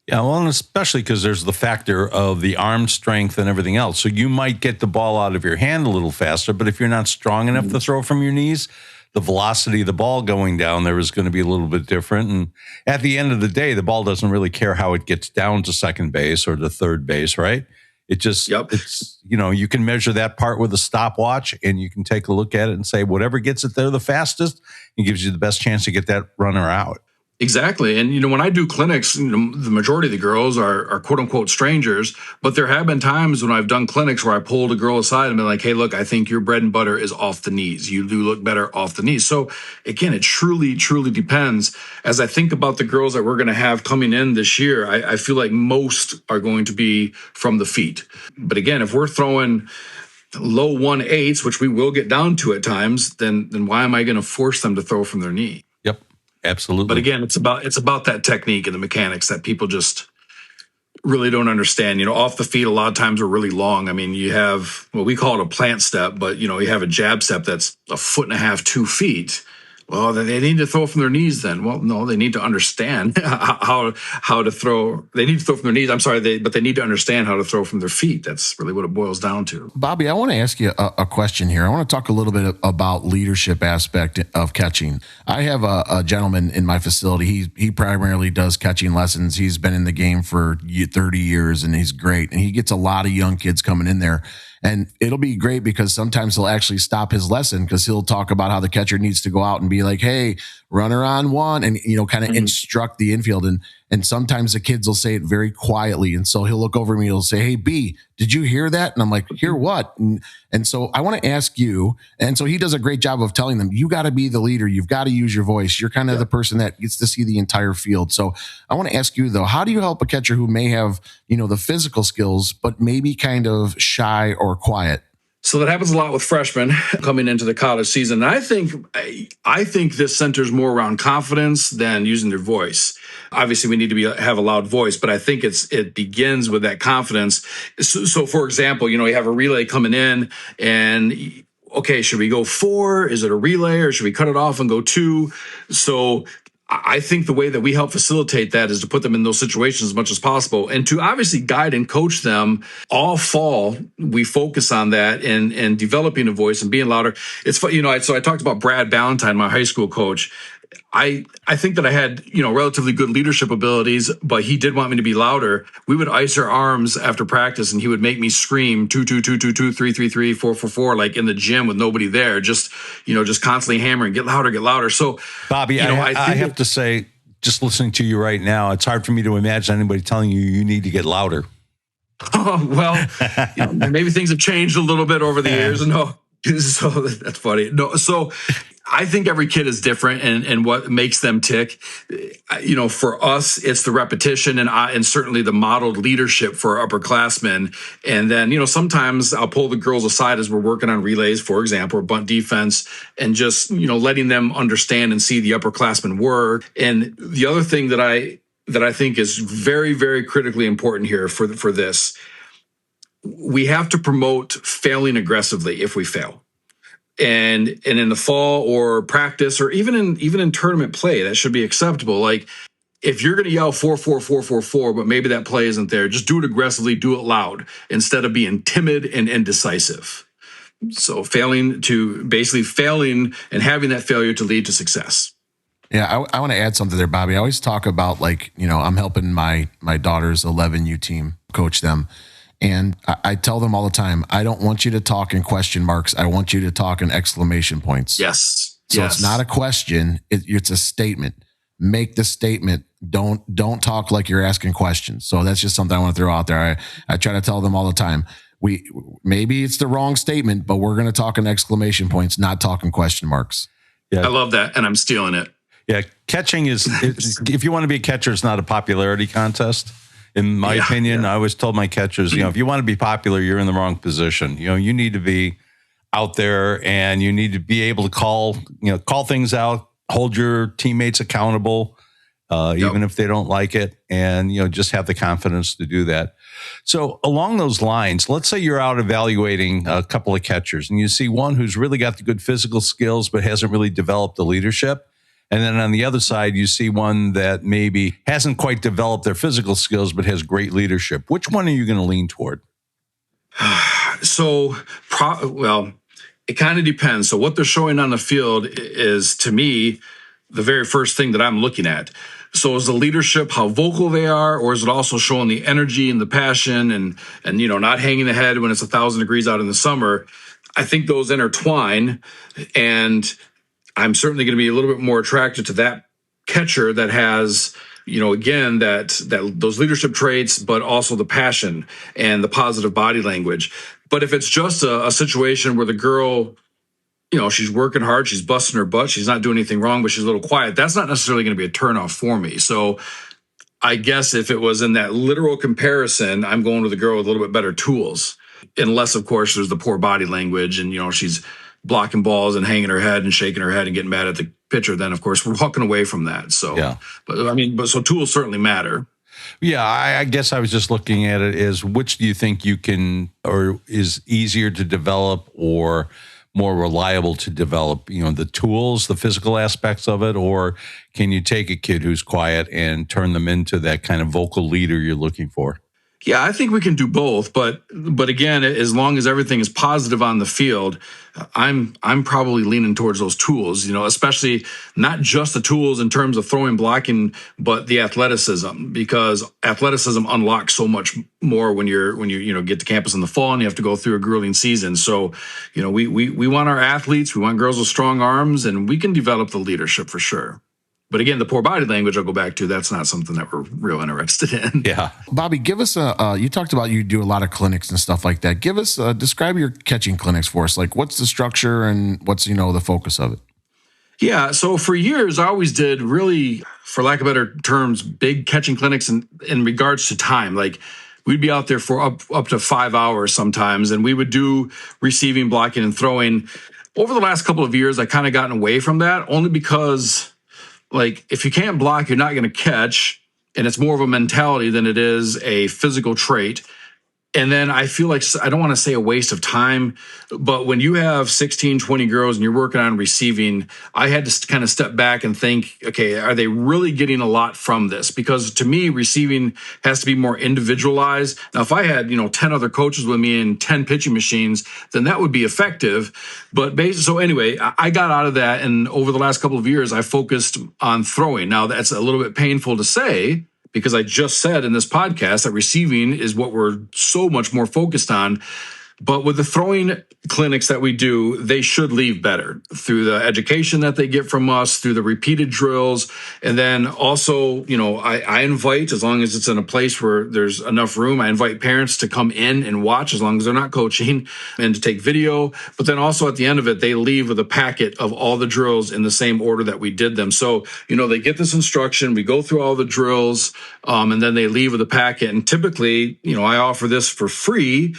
Yeah, well, and especially because there's the factor of the arm strength and everything else. So you might get the ball out of your hand a little faster, but if you're not strong enough to throw from your knees, the velocity of the ball going down there is going to be a little bit different. And at the end of the day, the ball doesn't really care how it gets down to second base or to third base, right? It just, It's, you can measure that part with a stopwatch, and you can take a look at it and say, whatever gets it there the fastest, it gives you the best chance to get that runner out. Exactly. And, when I do clinics, the majority of the girls are quote unquote strangers, but there have been times when I've done clinics where I pulled a girl aside and been like, hey, look, I think your bread and butter is off the knees. You do look better off the knees. So again, it truly, truly depends. As I think about the girls that we're going to have coming in this year, I feel like most are going to be from the feet. But again, if we're throwing low 1/8, which we will get down to at times, then why am I going to force them to throw from their knee? Absolutely. But again, it's about that technique and the mechanics that people just really don't understand. Off the feet, a lot of times are really long. I mean, you have, well, we call it a plant step, but you have a jab step that's 1.5 feet, 2 feet. Well, they need to throw from their knees then. Well, no, they need to understand how to throw. They need to throw from their knees. I'm sorry, but they need to understand how to throw from their feet. That's really what it boils down to. Bobby, I want to ask you a question here. I want to talk a little bit about leadership aspect of catching. I have a gentleman in my facility. He primarily does catching lessons. He's been in the game for 30 years, and he's great. And he gets a lot of young kids coming in there. And it'll be great because sometimes he'll actually stop his lesson because he'll talk about how the catcher needs to go out and be be like, hey, runner on one, and, kind of instruct the infield. And sometimes the kids will say it very quietly. And so he'll look over at me, he'll say, hey, B, did you hear that? And I'm like, hear what? And so I want to ask you. And so he does a great job of telling them, you got to be the leader. You've got to use your voice. You're kind of the person that gets to see the entire field. So I want to ask you, though, how do you help a catcher who may have, the physical skills, but maybe kind of shy or quiet? So that happens a lot with freshmen coming into the college season. And I think this centers more around confidence than using their voice. Obviously, we need to have a loud voice, but I think it begins with that confidence. So for example, you have a relay coming in, and okay, should we go 4? Is it a relay, or should we cut it off and go 2? So I think the way that we help facilitate that is to put them in those situations as much as possible, and to obviously guide and coach them all fall. We focus on that and developing a voice and being louder. It's fun, so I talked about Brad Ballantyne, my high school coach. I think that I had, relatively good leadership abilities, but he did want me to be louder. We would ice our arms after practice, and he would make me scream 2, 2, 2, 2, 2, 3, 3, 3, 4, 4, 4, like in the gym with nobody there, just constantly hammering, get louder, get louder. So, Bobby, I have to say, just listening to you right now, it's hard for me to imagine anybody telling you need to get louder. Oh, well, maybe things have changed a little bit over the years. No, so that's funny. No, so I think every kid is different, and what makes them tick. For us, it's the repetition and certainly the modeled leadership for upperclassmen. And then, sometimes I'll pull the girls aside as we're working on relays, for example, or bunt defense, and just, letting them understand and see the upperclassmen work. And the other thing that I think is very, very critically important here for this, we have to promote failing aggressively if we fail. And in the fall or practice, or even in tournament play, that should be acceptable. Like, if you're going to yell 4, 4, 4, 4, 4, but maybe that play isn't there, just do it aggressively, do it loud, instead of being timid and indecisive. So failing and having that failure to lead to success. Yeah, I want to add something there, Bobby. I always talk about, I'm helping my daughter's 11U team coach them. And I tell them all the time, I don't want you to talk in question marks. I want you to talk in exclamation points. Yes. So It's not a question. It's a statement. Make the statement. Don't talk like you're asking questions. So that's just something I want to throw out there. I try to tell them all the time. Maybe it's the wrong statement, but we're going to talk in exclamation points, not talking question marks. Yeah. I love that. And I'm stealing it. Yeah. Catching if you want to be a catcher, it's not a popularity contest. In my opinion, I always told my catchers, if you want to be popular, you're in the wrong position. You need to be out there, and you need to be able to call things out, hold your teammates accountable, even if they don't like it, and, just have the confidence to do that. So along those lines, let's say you're out evaluating a couple of catchers, and you see one who's really got the good physical skills, but hasn't really developed the leadership. And then on the other side, you see one that maybe hasn't quite developed their physical skills, but has great leadership. Which one are you going to lean toward? So, it kind of depends. So what they're showing on the field is, to me, the very first thing that I'm looking at. So is the leadership how vocal they are, or is it also showing the energy and the passion and not hanging the head when it's 1,000 degrees out in the summer? I think those intertwine, and I'm certainly going to be a little bit more attracted to that catcher that has, again, that those leadership traits, but also the passion and the positive body language. But if it's just a situation where the girl, she's working hard, she's busting her butt, she's not doing anything wrong, but she's a little quiet, that's not necessarily going to be a turnoff for me. So I guess if it was in that literal comparison, I'm going with the girl with a little bit better tools, unless, of course, there's the poor body language and, she's blocking balls and hanging her head and shaking her head and getting mad at the pitcher. Then, of course, we're walking away from that. So, so tools certainly matter. Yeah, I guess I was just looking at it as, which do you think you can, or is easier to develop or more reliable to develop, the tools, the physical aspects of it, or can you take a kid who's quiet and turn them into that kind of vocal leader you're looking for? Yeah, I think we can do both, but again, as long as everything is positive on the field, I'm probably leaning towards those tools, especially not just the tools in terms of throwing, blocking, but the athleticism, because athleticism unlocks so much more when you get to campus in the fall and you have to go through a grueling season. So, we want our athletes, we want girls with strong arms, and we can develop the leadership for sure. But again, the poor body language I'll go back to, that's not something that we're real interested in. Yeah. Bobby, give us you talked about you do a lot of clinics and stuff like that. Give us, describe your catching clinics for us. Like, what's the structure and what's, the focus of it? Yeah. So for years, I always did really, for lack of better terms, big catching clinics in regards to time. Like, we'd be out there for up to 5 hours sometimes, and we would do receiving, blocking, and throwing. Over the last couple of years, I kind of gotten away from that, only because, like, if you can't block, you're not going to catch. And it's more of a mentality than it is a physical trait. And then I feel like, I don't want to say a waste of time, but when you have 16, 20 girls and you're working on receiving, I had to kind of step back and think, okay, are they really getting a lot from this? Because to me, receiving has to be more individualized. Now, if I had, 10 other coaches with me and 10 pitching machines, then that would be effective. But so anyway, I got out of that. And over the last couple of years, I focused on throwing. Now, that's a little bit painful to say, because I just said in this podcast that receiving is what we're so much more focused on. But with the throwing clinics that we do, they should leave better through the education that they get from us, through the repeated drills. And then also, I invite, as long as it's in a place where there's enough room, I invite parents to come in and watch as long as they're not coaching, and to take video. But then also at the end of it, they leave with a packet of all the drills in the same order that we did them. So, they get this instruction, we go through all the drills, and then they leave with a packet. And typically, I offer this for free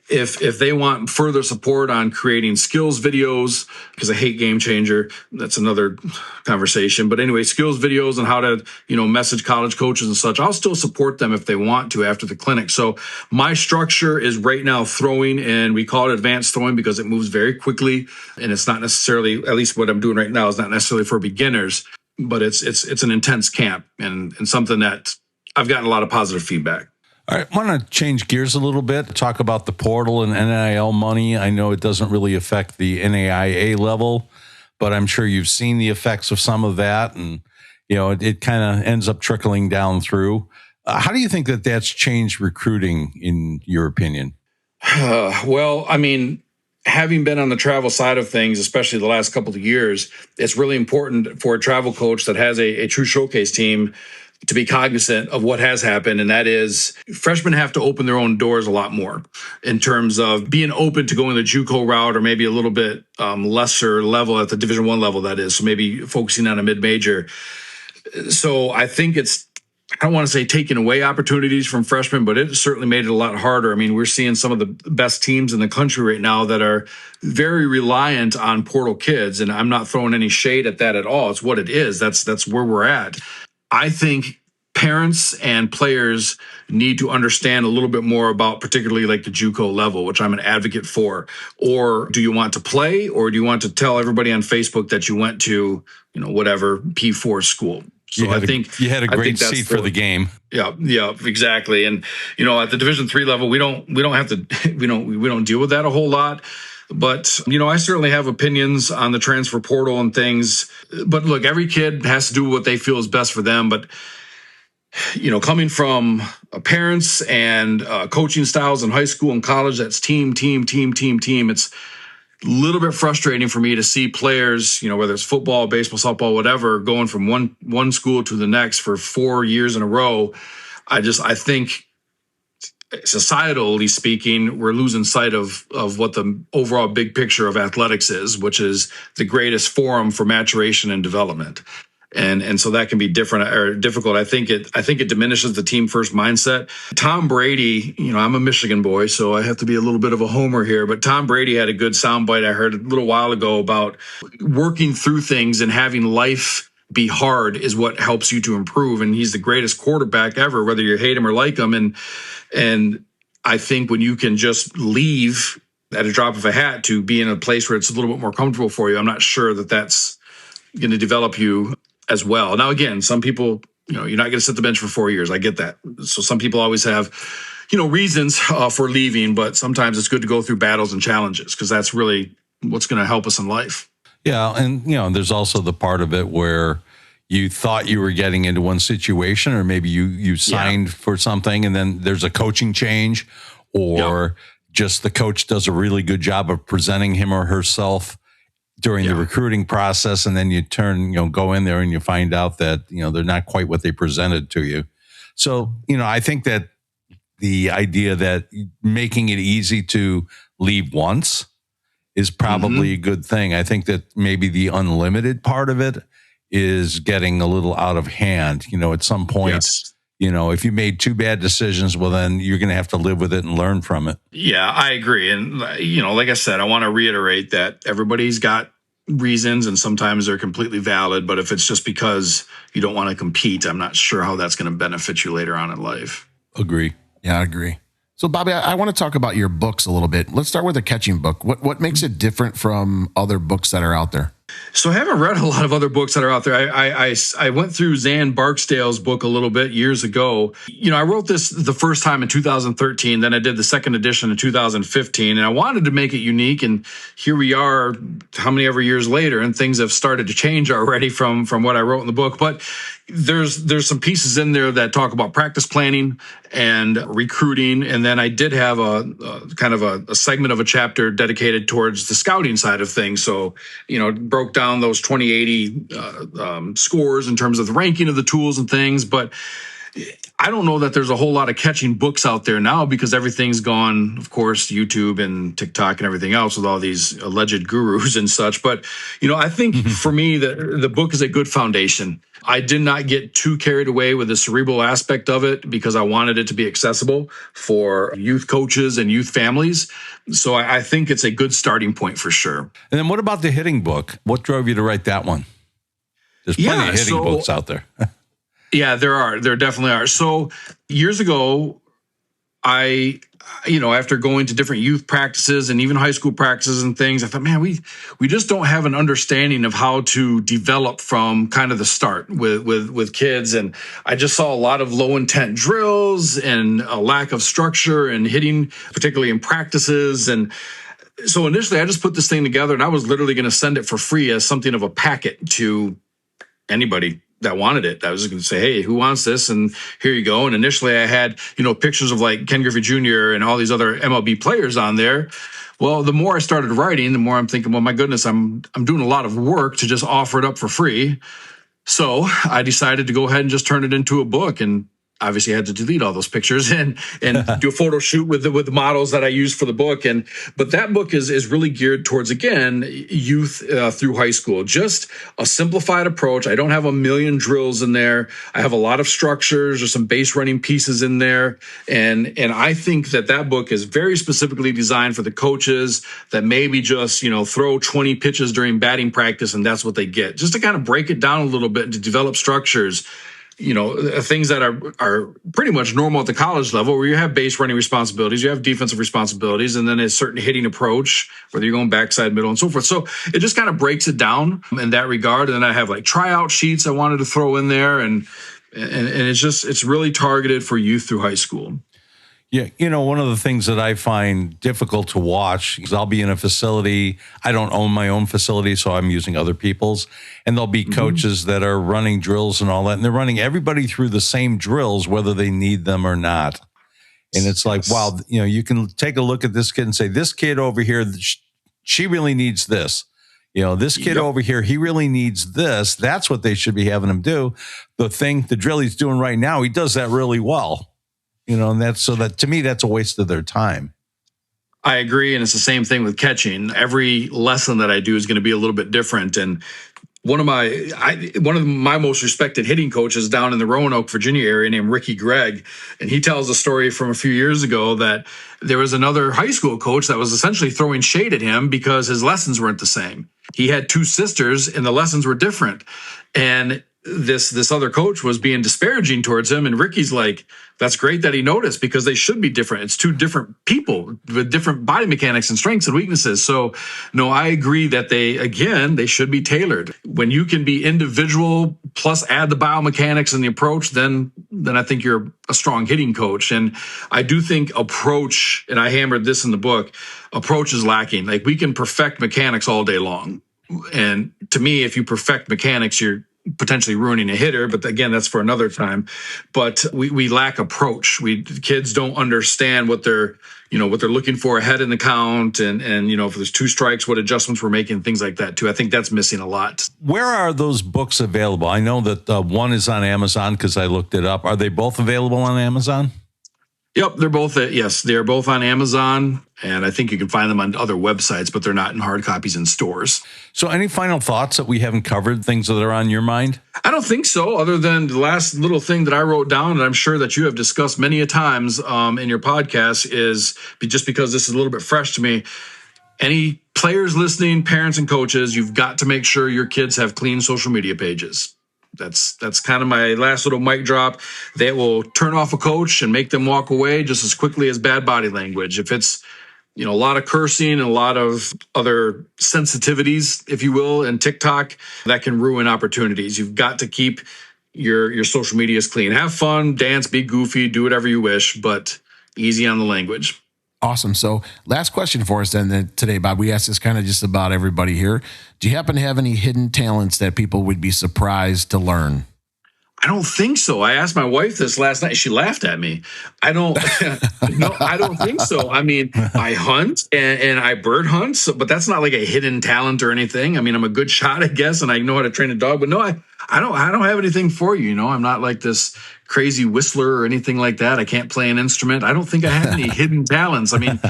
if they want further support on creating skills videos, because I hate Game Changer. That's another conversation. But anyway, skills videos on how to, message college coaches and such. I'll still support them if they want to after the clinic. So my structure is right now throwing, and we call it advanced throwing because it moves very quickly. And it's not necessarily, at least what I'm doing right now is not necessarily for beginners, but it's an intense camp and something that I've gotten a lot of positive feedback. All right, I want to change gears a little bit, talk about the portal and NIL money. I know it doesn't really affect the NAIA level, but I'm sure you've seen the effects of some of that, and it kind of ends up trickling down through. How do you think that that's changed recruiting, in your opinion? Well, I mean, having been on the travel side of things, especially the last couple of years, it's really important for a travel coach that has a true showcase team to be cognizant of what has happened. And that is, freshmen have to open their own doors a lot more in terms of being open to going the JUCO route, or maybe a little bit lesser level at the Division I level, that is. So maybe focusing on a mid-major. So I think I don't want to say taking away opportunities from freshmen, but it certainly made it a lot harder. I mean, we're seeing some of the best teams in the country right now that are very reliant on portal kids. And I'm not throwing any shade at that at all. It's what it is. That's where we're at. I think parents and players need to understand a little bit more about particularly like the JUCO level, which I'm an advocate for. Or do you want to play, or do you want to tell everybody on Facebook that you went to, whatever P4 school? So I think you had a great seat for the game. Yeah, exactly. And at the Division III level, we don't have to we don't deal with that a whole lot. But, I certainly have opinions on the transfer portal and things. But look, every kid has to do what they feel is best for them. But, coming from parents and coaching styles in high school and college, that's team. It's a little bit frustrating for me to see players, whether it's football, baseball, softball, whatever, going from one school to the next for 4 years in a row. I think, societally speaking, we're losing sight of what the overall big picture of athletics is, which is the greatest forum for maturation and development. And so that can be different or difficult. I think it diminishes the team first mindset. Tom Brady, I'm a Michigan boy, so I have to be a little bit of a homer here, but Tom Brady had a good soundbite I heard a little while ago about working through things and having life be hard is what helps you to improve. And he's the greatest quarterback ever, whether you hate him or like him. And I think when you can just leave at a drop of a hat to be in a place where it's a little bit more comfortable for you, I'm not sure that that's going to develop you as well. Now, again, some people, you're not going to sit the bench for 4 years. I get that. So some people always have, reasons for leaving, but sometimes it's good to go through battles and challenges because that's really what's going to help us in life. Yeah. And, there's also the part of it where you thought you were getting into one situation, or maybe you signed for something and then there's a coaching change, or just the coach does a really good job of presenting him or herself during the recruiting process. And then you go in there and you find out that, they're not quite what they presented to you. So, I think that the idea that making it easy to leave once is probably a good thing. I think that maybe the unlimited part of it is getting a little out of hand. At some point, if you made two bad decisions, well, then you're going to have to live with it and learn from it. Yeah, I agree. And, like I said, I want to reiterate that everybody's got reasons and sometimes they're completely valid. But if it's just because you don't want to compete, I'm not sure how that's going to benefit you later on in life. Agree. Yeah, I agree. So, Bobby, I want to talk about your books a little bit. Let's start with the catching book. What makes it different from other books that are out there? So I haven't read a lot of other books that are out there. I went through Zan Barksdale's book a little bit years ago. I wrote this the first time in 2013. Then I did the second edition in 2015, and I wanted to make it unique. And here we are, how many ever years later, and things have started to change already from what I wrote in the book. But there's some pieces in there that talk about practice planning and recruiting. And then I did have a kind of a segment of a chapter dedicated towards the scouting side of things. So, broke down those 2080 scores in terms of the ranking of the tools and things. But I don't know that there's a whole lot of catching books out there now because everything's gone, of course, YouTube and TikTok and everything else with all these alleged gurus and such. But, I think for me, the book is a good foundation. I did not get too carried away with the cerebral aspect of it because I wanted it to be accessible for youth coaches and youth families. So I think it's a good starting point for sure. And then what about the hitting book? What drove you to write that one? There's plenty of hitting books out there. Yeah, there definitely are. So years ago, after going to different youth practices and even high school practices and things, I thought, man, we just don't have an understanding of how to develop from kind of the start with kids. And I just saw a lot of low intent drills and a lack of structure and hitting, particularly in practices. And so initially I just put this thing together and I was literally going to send it for free as something of a packet to anybody that wanted it. I was just going to say, hey, who wants this? And here you go. And initially I had, pictures of like Ken Griffey Jr. and all these other MLB players on there. Well, the more I started writing, the more I'm thinking, well, my goodness, I'm doing a lot of work to just offer it up for free. So I decided to go ahead and just turn it into a book, and obviously I had to delete all those pictures and do a photo shoot with the models that I used for the book. But that book is really geared towards, again, youth through high school, just a simplified approach. I don't have a million drills in there. I have a lot of structures or some base running pieces in there. And I think that book is very specifically designed for the coaches that maybe just, throw 20 pitches during batting practice and that's what they get, just to kind of break it down a little bit and to develop structures. Things that are pretty much normal at the college level, where you have base running responsibilities, you have defensive responsibilities, and then a certain hitting approach, whether you're going backside, middle, and so forth. So it just kind of breaks it down in that regard. And then I have like tryout sheets I wanted to throw in there, and it's really targeted for youth through high school. Yeah, one of the things that I find difficult to watch is I'll be in a facility. I don't own my own facility, so I'm using other people's. And there'll be coaches that are running drills and all that, and they're running everybody through the same drills, whether they need them or not. And it's like, wow, you can take a look at this kid and say, this kid over here, she really needs this. This kid over here, he really needs this. That's what they should be having him do. The drill he's doing right now, he does that really well. And that to me, that's a waste of their time. I agree. And it's the same thing with catching. Every lesson that I do is going to be a little bit different. And one of my most respected hitting coaches down in the Roanoke, Virginia area named Ricky Gregg. And he tells a story from a few years ago that there was another high school coach that was essentially throwing shade at him because his lessons weren't the same. He had two sisters and the lessons were different. And this other coach was being disparaging towards him, and Ricky's like, that's great that he noticed, because they should be different. It's two different people with different body mechanics and strengths and weaknesses. So no, I agree that they should be tailored. When you can be individual plus add the biomechanics and the approach, then I think you're a strong hitting coach. And I do think approach, and I hammered this in the book, approach is lacking. Like, we can perfect mechanics all day long. And to me, if you perfect mechanics, you're potentially ruining a hitter, but again, that's for another time. But we lack approach. Kids don't understand what they're looking for ahead in the count, and if there's 2 strikes, what adjustments we're making, things like that too. I think that's missing a lot. Where are those books available? I know that one is on Amazon because I looked it up. Are they both available on Amazon? Yep, they're both. Yes, they're both on Amazon, and I think you can find them on other websites, but they're not in hard copies in stores. So any final thoughts that we haven't covered, things that are on your mind? I don't think so, other than the last little thing that I wrote down, and I'm sure that you have discussed many a times in your podcast, is just because this is a little bit fresh to me. Any players listening, parents and coaches, you've got to make sure your kids have clean social media pages. That's kind of my last little mic drop. That will turn off a coach and make them walk away just as quickly as bad body language. If it's, a lot of cursing and a lot of other sensitivities, if you will, and TikTok, that can ruin opportunities. You've got to keep your social medias clean. Have fun, dance, be goofy, do whatever you wish, but easy on the language. Awesome. So last question for us then today, Bob. We asked this kind of just about everybody here. Do you happen to have any hidden talents that people would be surprised to learn? I don't think so. I asked my wife this last night. She laughed at me. I don't think so. I mean, I hunt and I bird hunt, but that's not like a hidden talent or anything. I mean, I'm a good shot, I guess, and I know how to train a dog, but no, I don't have anything for you. I'm not like this crazy whistler or anything like that. I can't play an instrument. I don't think I have any hidden talents. I mean,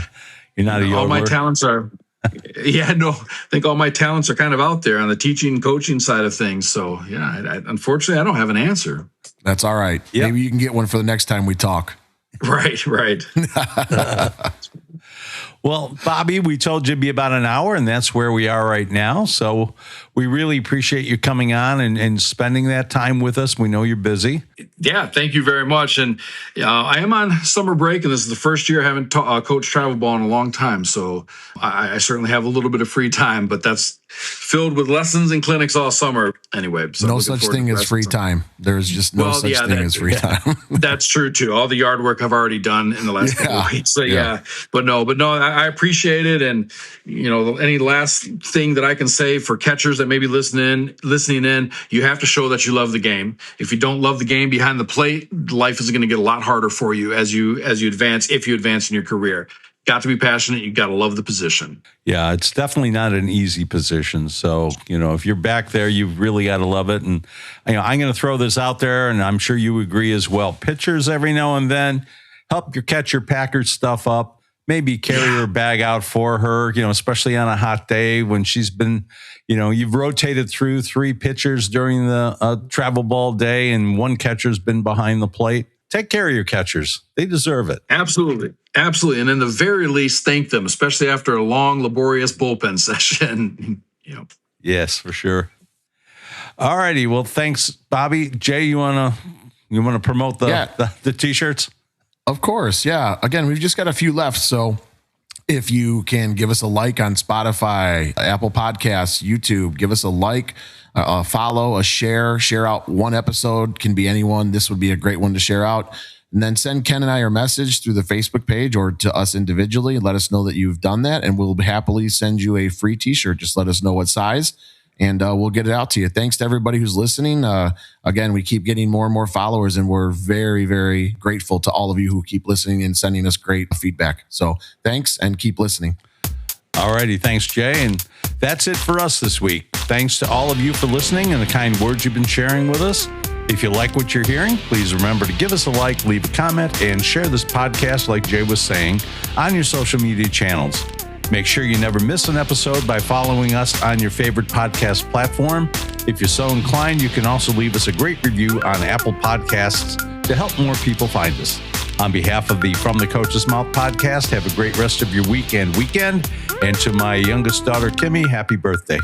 you're not a yodeler. All my talents are, I think all my talents are kind of out there on the teaching, coaching side of things. So yeah, unfortunately, I don't have an answer. That's all right. Yep. Maybe you can get one for the next time we talk. Right. Well, Bobby, we told you it'd be about an hour, and that's where we are right now. So we really appreciate you coming on and spending that time with us. We know you're busy. Yeah, thank you very much. And I am on summer break, and this is the first year I haven't coached travel ball in a long time. So I certainly have a little bit of free time, but that's filled with lessons and clinics all summer. Anyway, so no such thing as free time. There's just no such thing as free time. That's true too. All the yard work I've already done in the last couple of weeks. So but no, I appreciate it. And any last thing that I can say for catchers that may be listening in, you have to show that you love the game. If you don't love the game behind the plate, life is going to get a lot harder for you as you advance, if you advance in your career. Got to be passionate. You got to love the position. Yeah, it's definitely not an easy position. So, if you're back there, you've really got to love it. And, I'm going to throw this out there, and I'm sure you agree as well. Pitchers every now and then help your catcher pack her stuff up. Maybe carry her bag out for her, especially on a hot day when she's been, you've rotated through 3 pitchers during the travel ball day and 1 catcher's been behind the plate. Take care of your catchers. They deserve it. Absolutely. And in the very least, thank them, especially after a long, laborious bullpen session. Yes, for sure. All righty. Well, thanks, Bobby. Jay, you want to promote the T-shirts? Of course. Yeah. Again, we've just got a few left. So if you can give us a like on Spotify, Apple Podcasts, YouTube, give us a like, a follow, a share out one episode, can be anyone. This would be a great one to share out. And then send Ken and I your message through the Facebook page or to us individually. Let us know that you've done that, and we'll happily send you a free T-shirt. Just let us know what size, and we'll get it out to you. Thanks to everybody who's listening. Again, we keep getting more and more followers, and we're very, very grateful to all of you who keep listening and sending us great feedback. So thanks, and keep listening. All righty. Thanks, Jay. And that's it for us this week. Thanks to all of you for listening and the kind words you've been sharing with us. If you like what you're hearing, please remember to give us a like, leave a comment, and share this podcast, like Jay was saying, on your social media channels. Make sure you never miss an episode by following us on your favorite podcast platform. If you're so inclined, you can also leave us a great review on Apple Podcasts to help more people find us. On behalf of the From the Coach's Mouth podcast, have a great rest of your week and weekend. And to my youngest daughter, Kimmy, happy birthday.